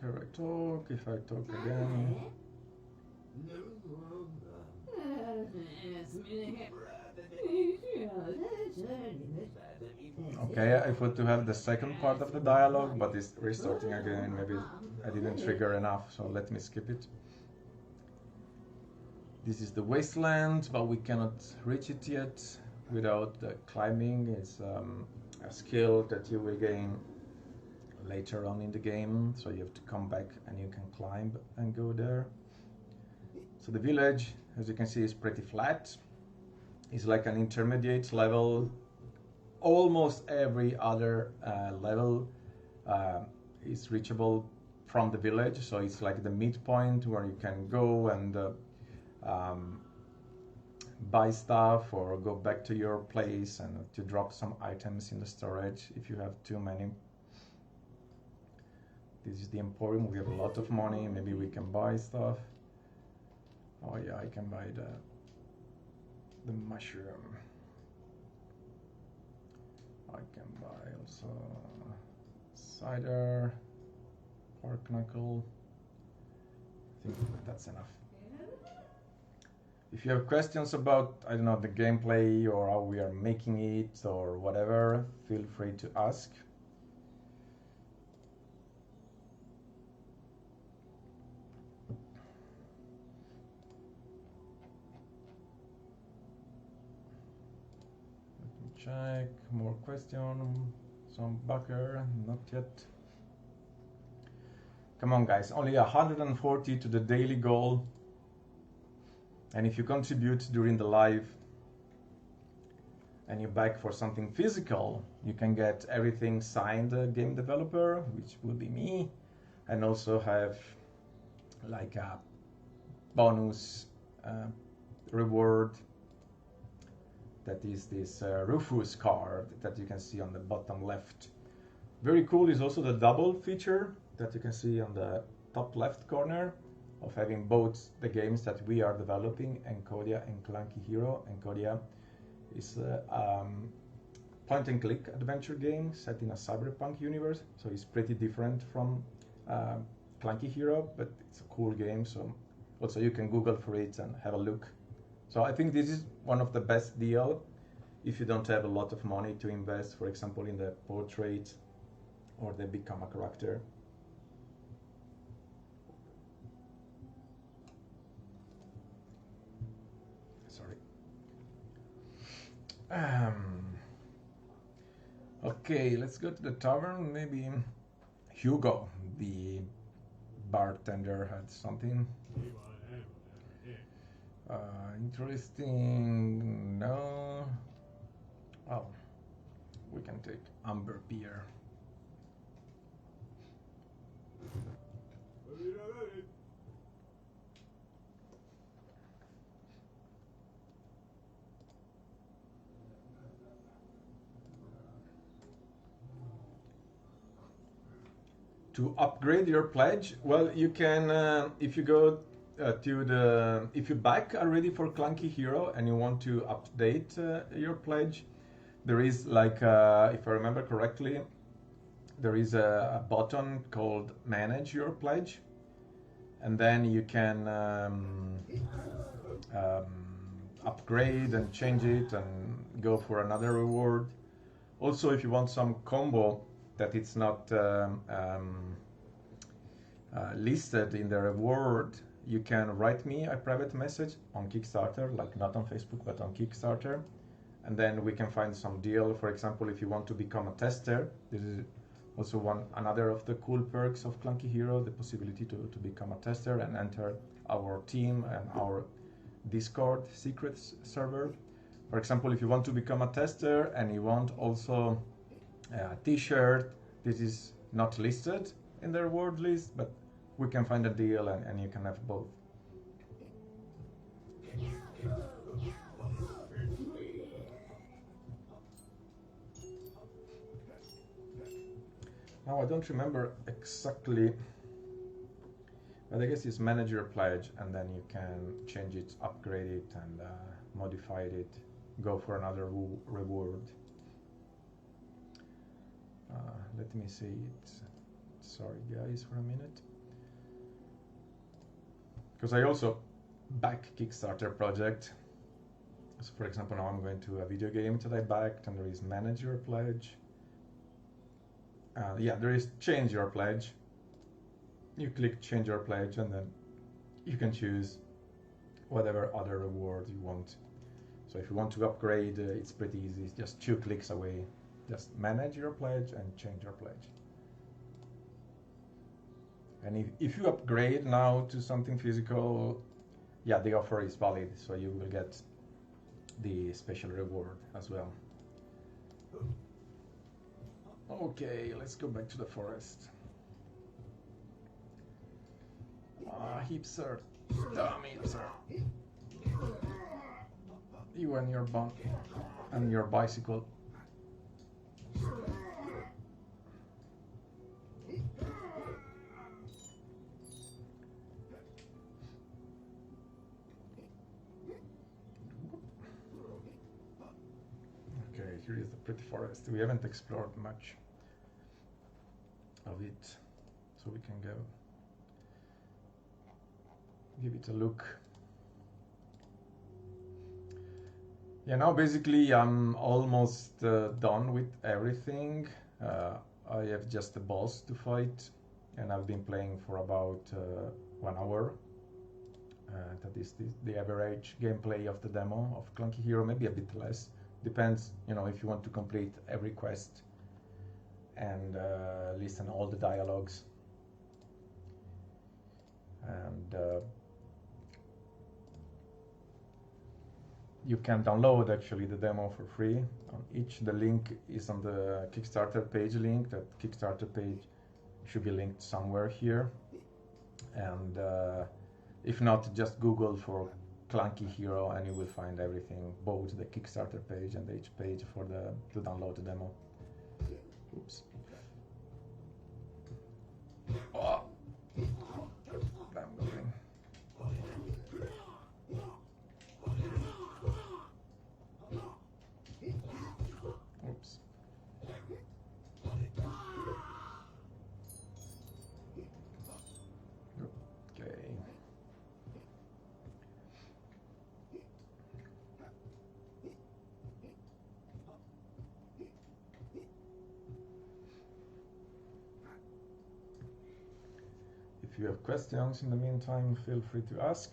Here I talk, if I talk again. Okay, I thought to have the second part of the dialogue, but it's restarting again. Maybe I didn't trigger enough, so let me skip it. This is the wasteland, but we cannot reach it yet without climbing. It's a skill that you will gain later on in the game, so you have to come back and you can climb and go there. So the village, as you can see, is pretty flat. It's like an intermediate level. Almost every other level is reachable from the village, so it's like the midpoint where you can go and buy stuff or go back to your place and to drop some items in the storage if you have too many. This is the Emporium. We have a lot of money. Maybe we can buy stuff. Oh yeah, I can buy the mushroom. I can buy also cider, pork knuckle. I think that's enough. If you have questions about, I don't know, the gameplay or how we are making it or whatever, feel free to ask. Let me check. More question. Some backer. Not yet. Come on, guys. Only 140 to the daily goal. And if you contribute during the live and you back for something physical, you can get everything signed game developer, which will be me, and also have like a bonus reward that is this Rufus card that you can see on the bottom left. Very cool is also the double feature that you can see on the top left corner, of having both the games that we are developing, Encodia and Clunky Hero. Encodia is a point-and-click adventure game set in a cyberpunk universe, so it's pretty different from Clunky Hero, but it's a cool game, so also you can Google for it and have a look. So I think this is one of the best deal if you don't have a lot of money to invest, for example, in the portrait or the become a character. Sorry. Okay, let's go to the tavern. Maybe Hugo, the bartender, had something interesting. No. Oh, we can take amber beer. To upgrade your pledge, well, you can if you go if you back already for Clunky Hero and you want to update your pledge, there is like if I remember correctly, there is a button called Manage Your Pledge, and then you can upgrade and change it and go for another reward. Also, if you want some combo that it's not listed in the reward, you can write me a private message on Kickstarter, like not on Facebook but on Kickstarter, and then we can find some deal. For example, if you want to become a tester, this is also another of the cool perks of Clunky Hero, the possibility to become a tester and enter our team and our Discord secrets server. For example, if you want to become a tester and you want also a t-shirt, this is not listed in the reward list, but we can find a deal and you can have both. Now I don't remember exactly, but I guess it's manage your pledge and then you can change it, upgrade it and modify it, go for another reward. Let me see it. Sorry guys for a minute. Because I also back Kickstarter project. So for example, now I'm going to a video game that I backed and there is manage your pledge. Yeah, there is change your pledge. You click change your pledge and then you can choose whatever other reward you want. So if you want to upgrade, it's pretty easy. It's just 2 clicks away. Just manage your pledge and change your pledge. And if you upgrade now to something physical, yeah, the offer is valid, so you will get the special reward as well. Okay, let's go back to the forest. Hipster, damn it, sir. You and your bunk and your bicycle. Okay, here is the pretty forest. We haven't explored much of it, so we can go give it a look. Yeah, now basically I'm almost done with everything. I have just a boss to fight, and I've been playing for about 1 hour. That is the average gameplay of the demo of Clunky Hero, maybe a bit less. Depends, you know, if you want to complete every quest and listen all the dialogues. And you can download actually the demo for free on each. The link is on the Kickstarter page link. That Kickstarter page should be linked somewhere here. And if not, just Google for Clunky Hero and you will find everything, both the Kickstarter page and each page for to download the demo. Oops. Oh. I'm going. Oops. Okay. If you have questions in the meantime, feel free to ask.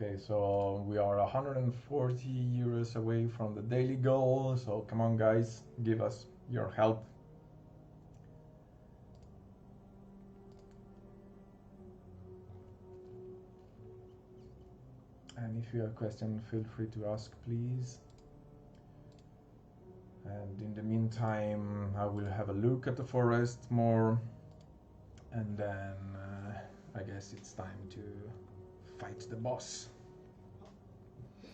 Okay, so we are 140 euros away from the daily goal, so come on guys, give us your help. And if you have a question, feel free to ask, please. And in the meantime, I will have a look at the forest more, and then I guess it's time to fight the boss. I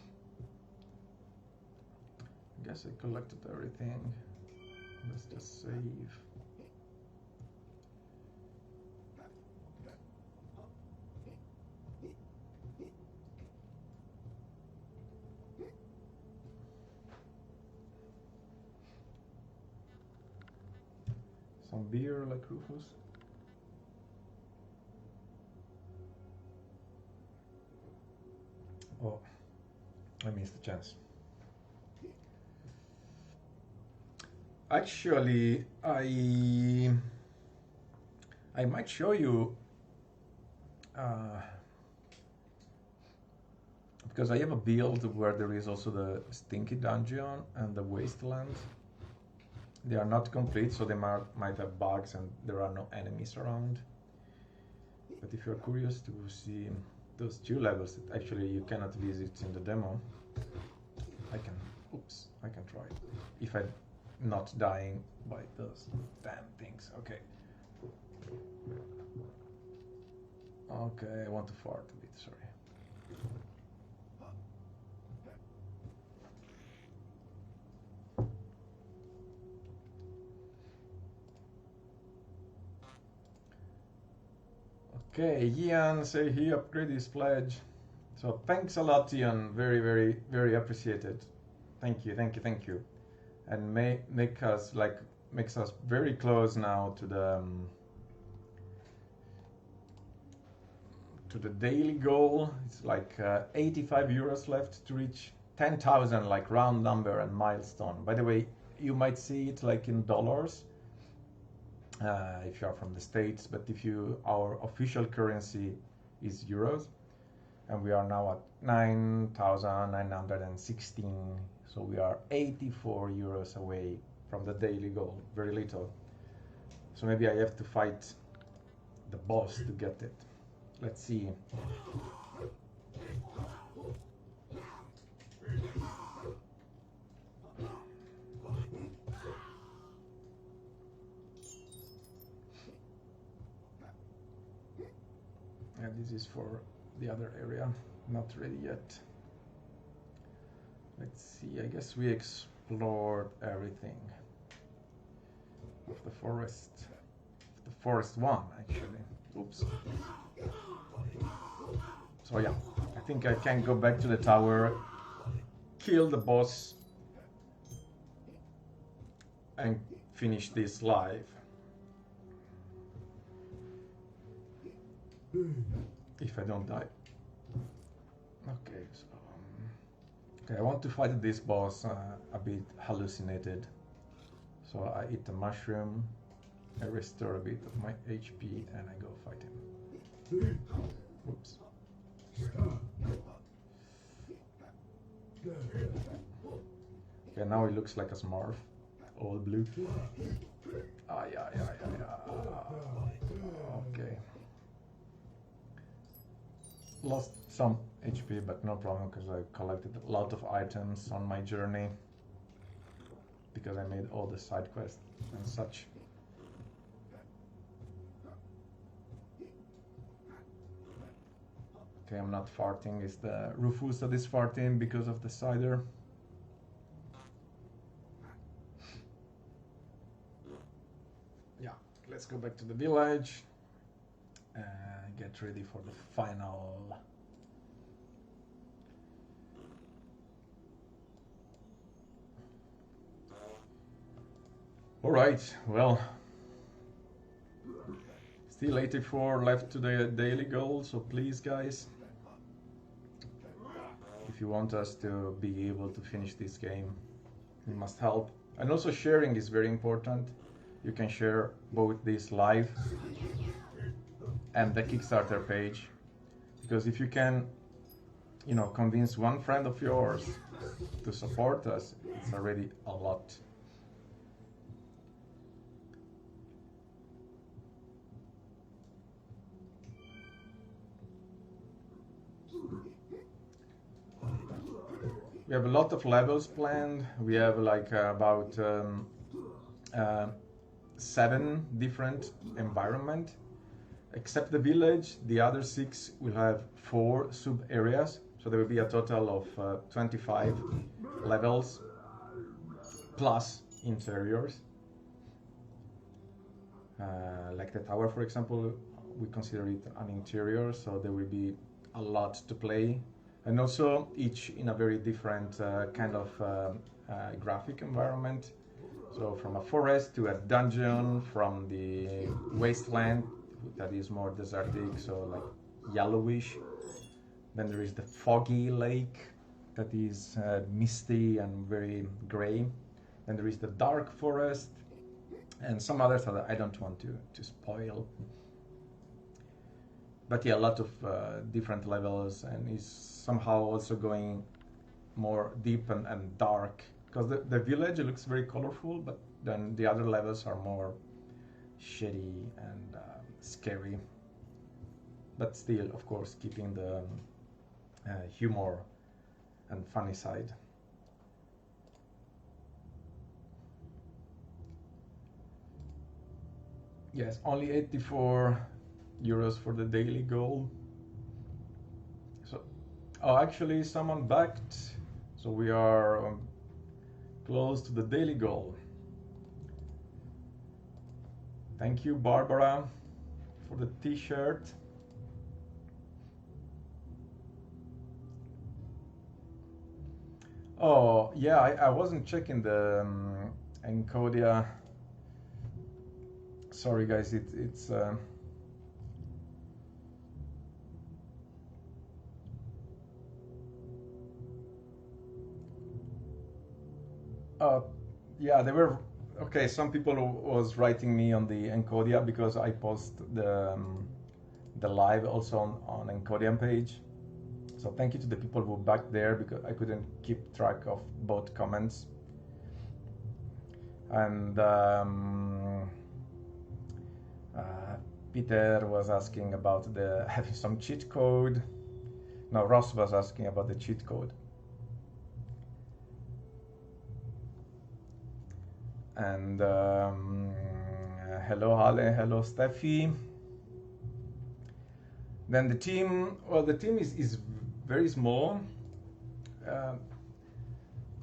guess I collected everything. Let's just save. Some beer like Rufus. Oh, I missed the chance. Actually, I might show you because I have a build where there is also the Stinky Dungeon and the Wasteland. They are not complete, so they might have bugs and there are no enemies around. But if you're curious to see those two levels that actually you cannot visit in the demo, I can try. If I'm not dying by those damn things. Okay. Okay, I want to fart a bit, sorry. Okay, Ian say he upgraded his pledge. So thanks a lot, Ian. Very, very, very appreciated. Thank you, thank you, thank you. And makes us very close now to the daily goal. It's like 85 euros left to reach 10,000, like round number and milestone. By the way, you might see it like in dollars if you are from the States, but our official currency is euros, and we are now at 9,916, so we are 84 euros away from the daily goal, very little. So maybe I have to fight the boss to get it. Let's see. And this is for the other area, not ready yet. Let's see, I guess we explored everything of the forest. The forest one, actually. Oops. So yeah, I think I can go back to the tower, kill the boss, and finish this live. If I don't die. Okay, so okay, I want to fight this boss a bit hallucinated. So I eat a mushroom, I restore a bit of my HP, and I go fight him. Oops. Okay, now he looks like a Smurf, all blue. Okay. Lost some HP, but no problem, because I collected a lot of items on my journey, because I made all the side quests and such. Okay, I'm not farting, it's the Rufus that is farting because of the cider. Yeah, let's go back to the village and get ready for the final. Alright, well, still 84 left to the daily goal, so please guys, if you want us to be able to finish this game, you must help. And also sharing is very important. You can share both this live and the Kickstarter page, because if you can, you know, convince one friend of yours to support us, it's already a lot. We have a lot of levels planned. We have like about 7 different environments. Except the village, the other 6 will have 4 sub-areas. So there will be a total of 25 levels plus interiors. Like the tower, for example, we consider it an interior, so there will be a lot to play. And also each in a very different kind of graphic environment. So from a forest to a dungeon, from the wasteland that is more desertic, so like yellowish. Then there is the foggy lake that is misty and very gray. Then there is the dark forest and some others that I don't want to spoil. But yeah, a lot of different levels, and is somehow also going more deep and dark, because the village looks very colorful, but then the other levels are more shady and scary, but still, of course, keeping the humor and funny side. Yes, only 84 euros for the daily goal. So, oh, actually someone backed, so we are close to the daily goal. Thank you, Barbara, for the t-shirt. Oh yeah, I wasn't checking the Encodia. Sorry guys, it's yeah, there were, okay, some people was writing me on the Encodia because I post the live also on Encodian page. So thank you to the people who backed there, because I couldn't keep track of both comments. And Peter was asking about the having some cheat code. No, Ross was asking about the cheat code. And hello Hale, hello Steffi. Then the team, well, the team is very small.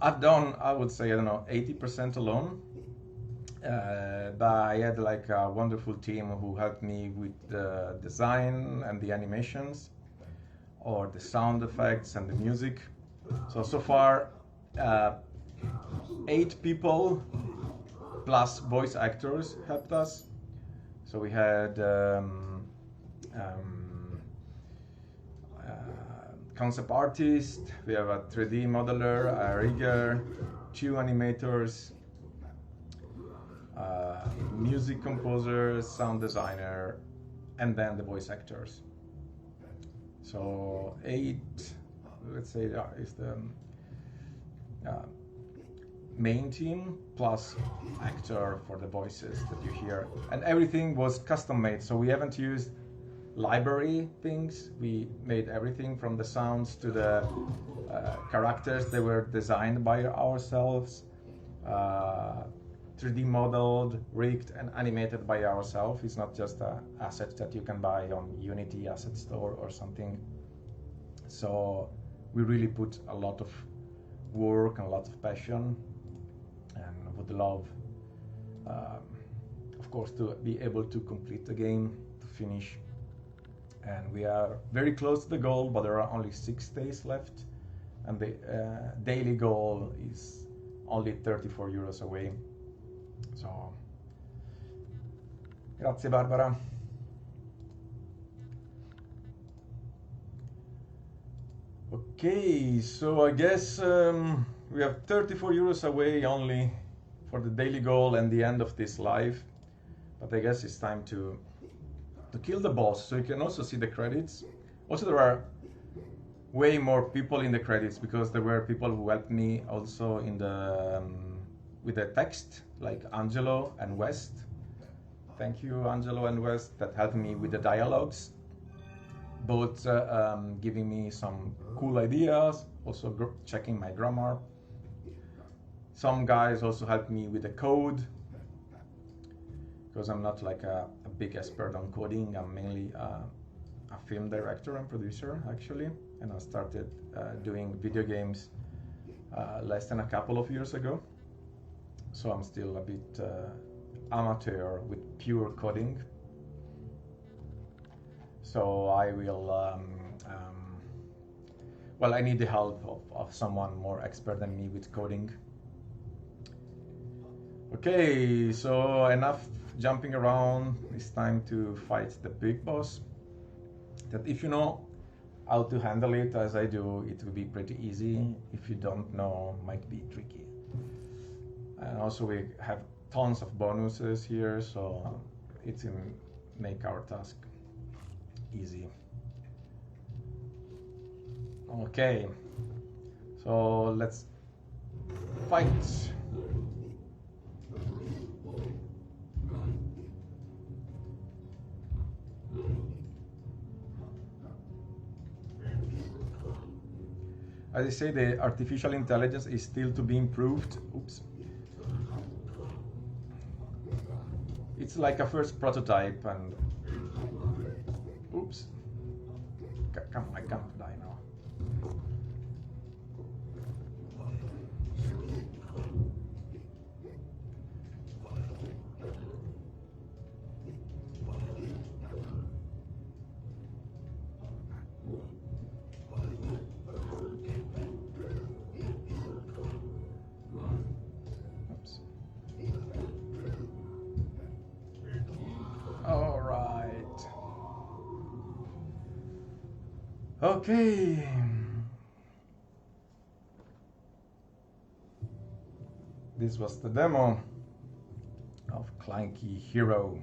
I've done, I would say, I don't know, 80% alone. But I had like a wonderful team who helped me with the design and the animations, or the sound effects and the music. So far, 8 people plus voice actors helped us. So we had concept artist, we have a 3D modeler, a rigger, 2 animators, music composer, sound designer, and then the voice actors. So 8, let's say, is the main team plus actor for the voices that you hear, and everything was custom made. So we haven't used library things. We made everything from the sounds to the characters. They were designed by ourselves, 3D modeled, rigged, and animated by ourselves. It's not just an asset that you can buy on Unity Asset Store or something. So we really put a lot of work and a lot of passion, and would love, of course, to be able to complete the game, to finish. And we are very close to the goal, but there are only 6 days left, and the daily goal is only 34 euros away. So, grazie Barbara. Okay, so I guess we have 34 euros away only for the daily goal and the end of this live, but I guess it's time to kill the boss. So you can also see the credits. Also, there are way more people in the credits because there were people who helped me also in the with the text, like Angelo and West. Thank you, Angelo and West, that helped me with the dialogues, both giving me some cool ideas, also checking my grammar. Some guys also helped me with the code, because I'm not like a big expert on coding. I'm mainly a film director and producer, actually, and I started doing video games less than a couple of years ago. So I'm still a bit amateur with pure coding. So I will, well, I need the help of someone more expert than me with coding. Okay, so enough jumping around. It's time to fight the big boss. That if you know how to handle it as I do, it will be pretty easy. If you don't know, might be tricky. And also we have tons of bonuses here, so it will make our task easy. Okay, so let's fight. As I say, the artificial intelligence is still to be improved. Oops. It's like a first prototype, and oops. Come, I can't die now. Okay. This was the demo of Clunky Hero.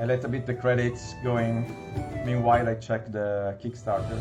I let a bit the credits going. Meanwhile, I check the Kickstarter.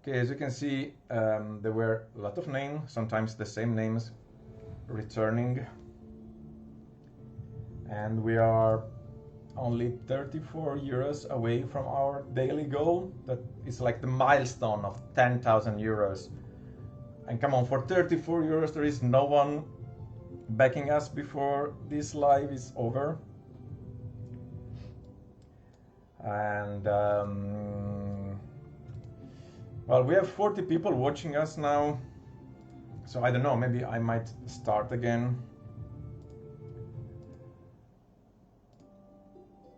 Okay, as you can see, there were a lot of names, sometimes the same names returning. And we are only 34 euros away from our daily goal. That is like the milestone of 10,000 euros. And come on, for 34 euros, there is no one backing us before this live is over. And well, we have 40 people watching us now. So I don't know, maybe I might start again.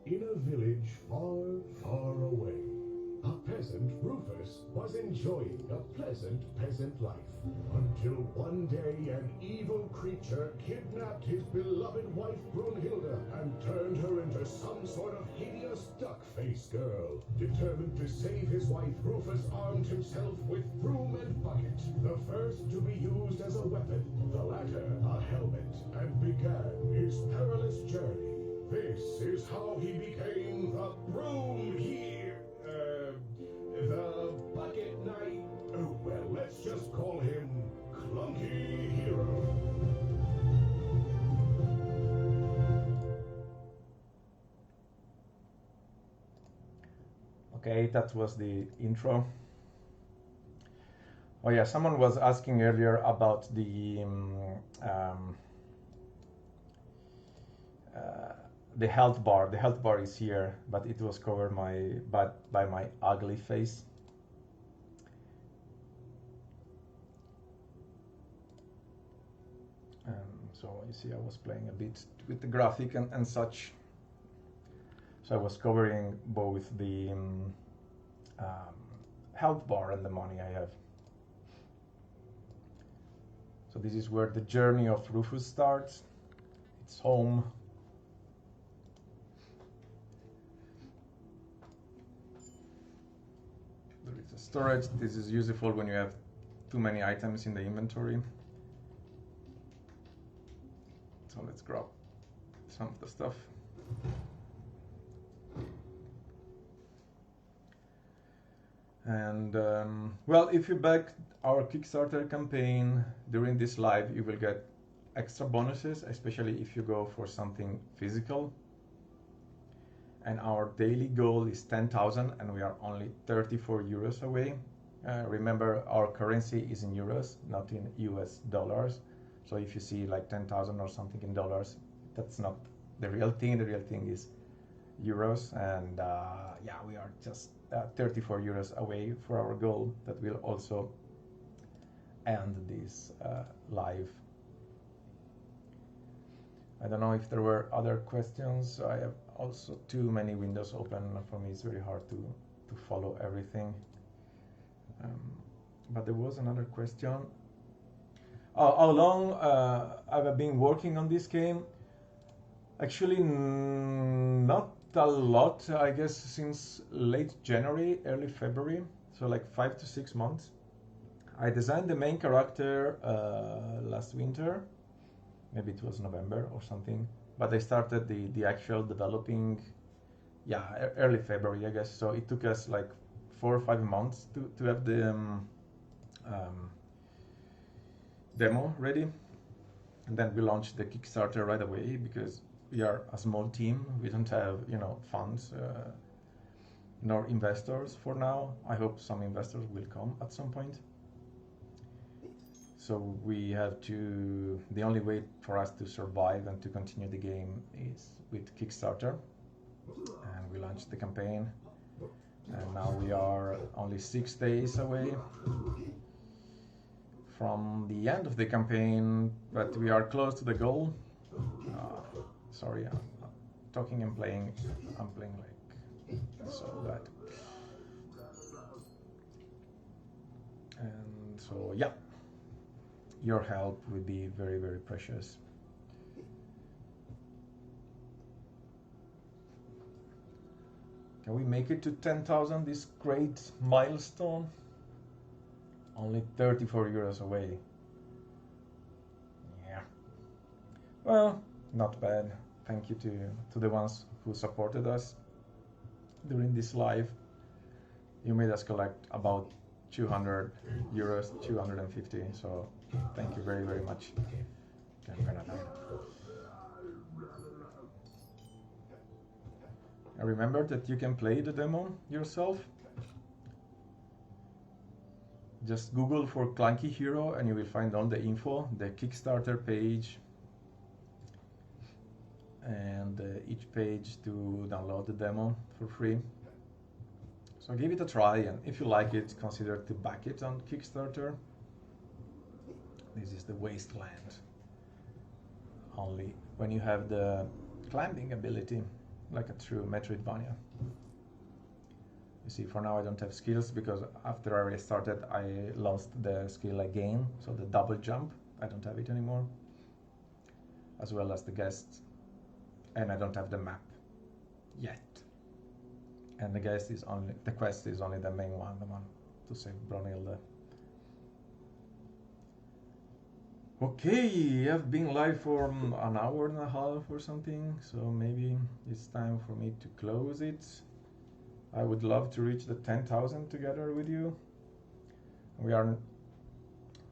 In a village far, far away, a peasant, Rufus, was enjoying a pleasant peasant life. Until one day an evil creature kidnapped his beloved wife Brunhilde and turned her into some sort of hideous duck-faced girl. Determined to save his wife, Rufus armed himself with broom and bucket. The first to be used as a weapon, the latter a helmet, and began his perilous journey. This is how he became the broom the bucket knight. Oh, well, let's just call him Clunky Hero. Okay, that was the intro. Oh yeah, someone was asking earlier about the health bar. The health bar is here, but it was covered by my ugly face. So you see, I was playing a bit with the graphic and such. So I was covering both the health bar and the money I have. So this is where the journey of Rufus starts. It's home. There is a storage. This is useful when you have too many items in the inventory. So let's grab some of the stuff. And well, if you back our Kickstarter campaign during this live, you will get extra bonuses, especially if you go for something physical. And our daily goal is 10,000 and we are only 34 euros away. Remember, our currency is in euros, not in US dollars. So if you see like 10,000 or something in dollars, that's not the real thing. The real thing is euros. And yeah, we are just 34 euros away for our goal. That will also end this live. I don't know if there were other questions. I have also too many windows open. For me, it's very hard to follow everything. But there was another question. How long have I been working on this game? Actually, not a lot. I guess since late January, early February. So like 5 to 6 months. I designed the main character last winter. Maybe it was November or something. But I started the actual developing, yeah, early February, I guess. So it took us like 4 or 5 months to have the demo ready. And then we launched the Kickstarter right away because we are a small team. We don't have, funds nor investors for now. I hope some investors will come at some point. So we have to, the only way for us to survive and to continue the game is with Kickstarter. And we launched the campaign. And now we are only 6 days away from the end of the campaign, but we are close to the goal. Sorry, I'm talking and playing. I'm playing like so bad. And so, yeah. Your help would be very, very precious. Can we make it to 10,000, this great milestone? Only 34 euros away. Yeah. Well, not bad. Thank you to the ones who supported us during this live. You made us collect about 200 euros, 250. So thank you very, very much. Okay, I'm gonna die now. And remember that you can play the demo yourself. Just Google for Clunky Hero and you will find all the info, the Kickstarter page, and each page to download the demo for free. So give it a try, and if you like it, consider to back it on Kickstarter. This is the wasteland. Only when you have the climbing ability, like a true metroidvania. You see, for now I don't have skills because after I restarted I lost the skill again, so the double jump, I don't have it anymore. As well as the guests, and I don't have the map yet. And the quest is only the main one, the one to save Brunhilde. Okay, I've been live for an hour and a half or something, so maybe it's time for me to close it. I would love to reach the 10,000 together with you. We are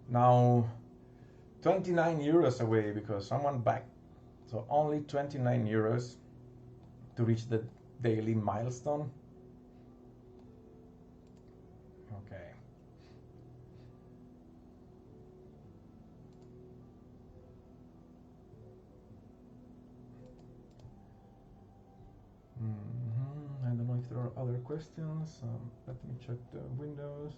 now 29 euros away because someone backed, so only 29 euros to reach the daily milestone. Okay. I don't know if there are other questions. Let me check the windows.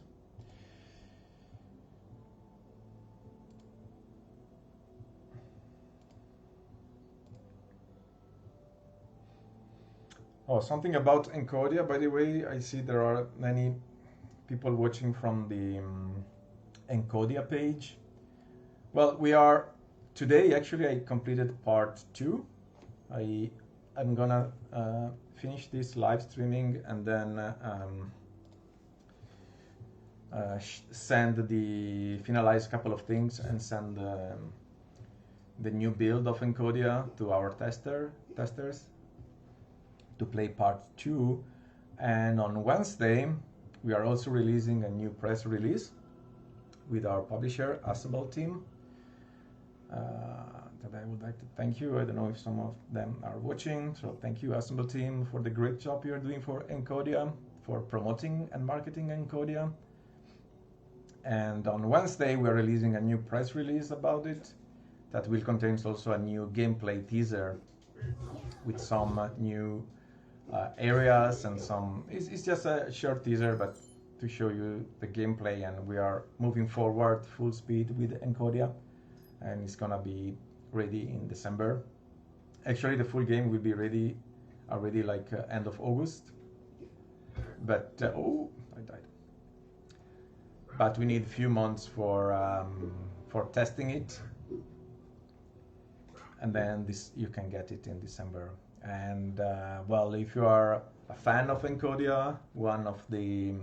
Oh, something about Encodia, by the way. I see there are many people watching from the Encodia page. Well, we are today, actually I completed part 2. I'm gonna finish this live streaming and then finalize a couple of things and send the new build of Encodia to our testers to play part 2. And on Wednesday we are also releasing a new press release with our publisher Assemble team that I would like to thank you. I don't know if some of them are watching, so thank you Assemble team for the great job you're doing for Encodia, for promoting and marketing Encodia. And on Wednesday we are releasing a new press release about it that will contain also a new gameplay teaser with some new areas and some, it's just a short teaser but to show you the gameplay, and we are moving forward full speed with Encodia, and it's gonna be ready in December. Actually the full game will be ready already like end of August, but oh, I died. But we need a few months for testing it, and then you can get it in December. And well, if you are a fan of Encodia, one of the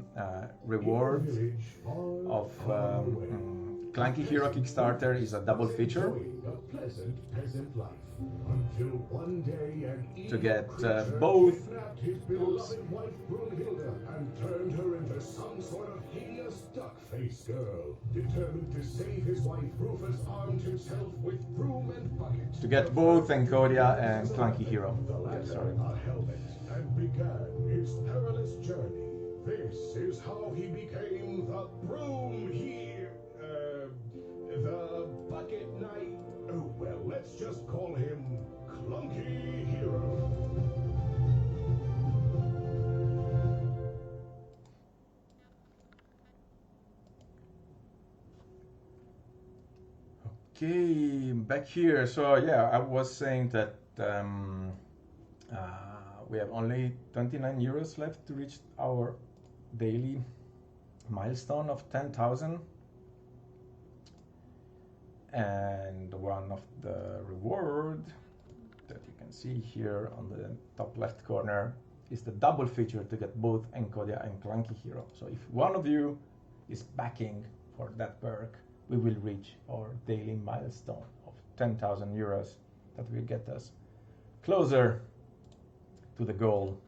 rewards of Clunky Hero Kickstarter is a double feature to get both. Duck-faced girl, determined to save his wife, Rufus armed himself with broom and bucket to get both Encodia and Clunky Hero. Yeah, sorry. A helmet and began his perilous journey. This is how he became the broom the bucket knight. Oh well, let's just call him Clunky Hero. Okay, back here. So yeah, I was saying that we have only 29 euros left to reach our daily milestone of 10,000. And one of the reward that you can see here on the top left corner is the double feature to get both Encodia and Clunky Hero. So if one of you is backing for that perk, we will reach our daily milestone of 10,000 euros. That will get us closer to the goal.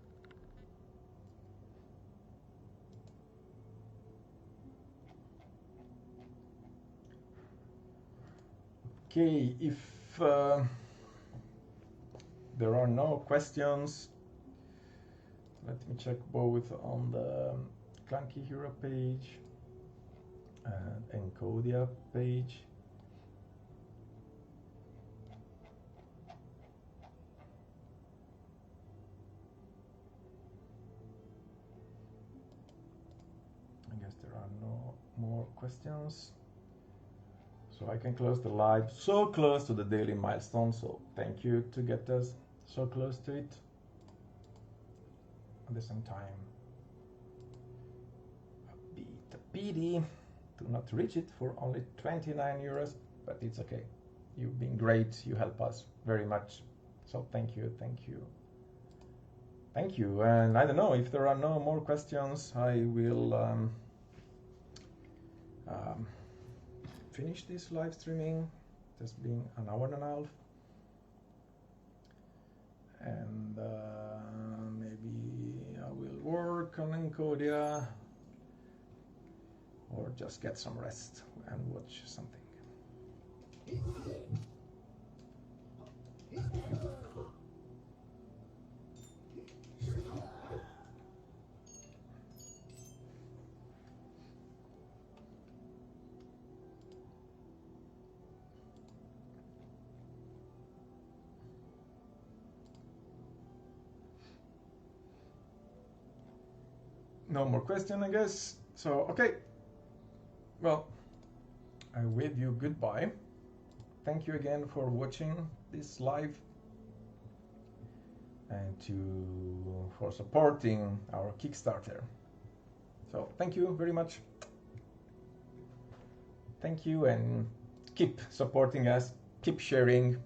Okay, if there are no questions, let me check both on the Clunky Hero page and Encodia page. I guess there are no more questions. So I can close the live. So close to the daily milestone, so thank you to get us so close to it. At the same time, a bit a pity to not reach it for only 29 euros, but it's okay. You've been great, you help us very much. So thank you, thank you. Thank you, and I don't know, if there are no more questions, I will finish this live streaming. It's been an hour and a half. And maybe I will work on Encodia or just get some rest and watch something. No more question, I guess. So, okay. Well, I wave you goodbye. Thank you again for watching this live and for supporting our Kickstarter. So, thank you very much. Thank you, and keep supporting us. Keep sharing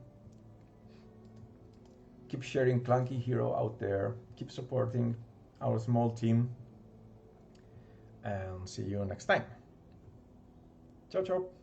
Clunky Hero out there. Keep supporting our small team. And see you next time. Ciao, ciao.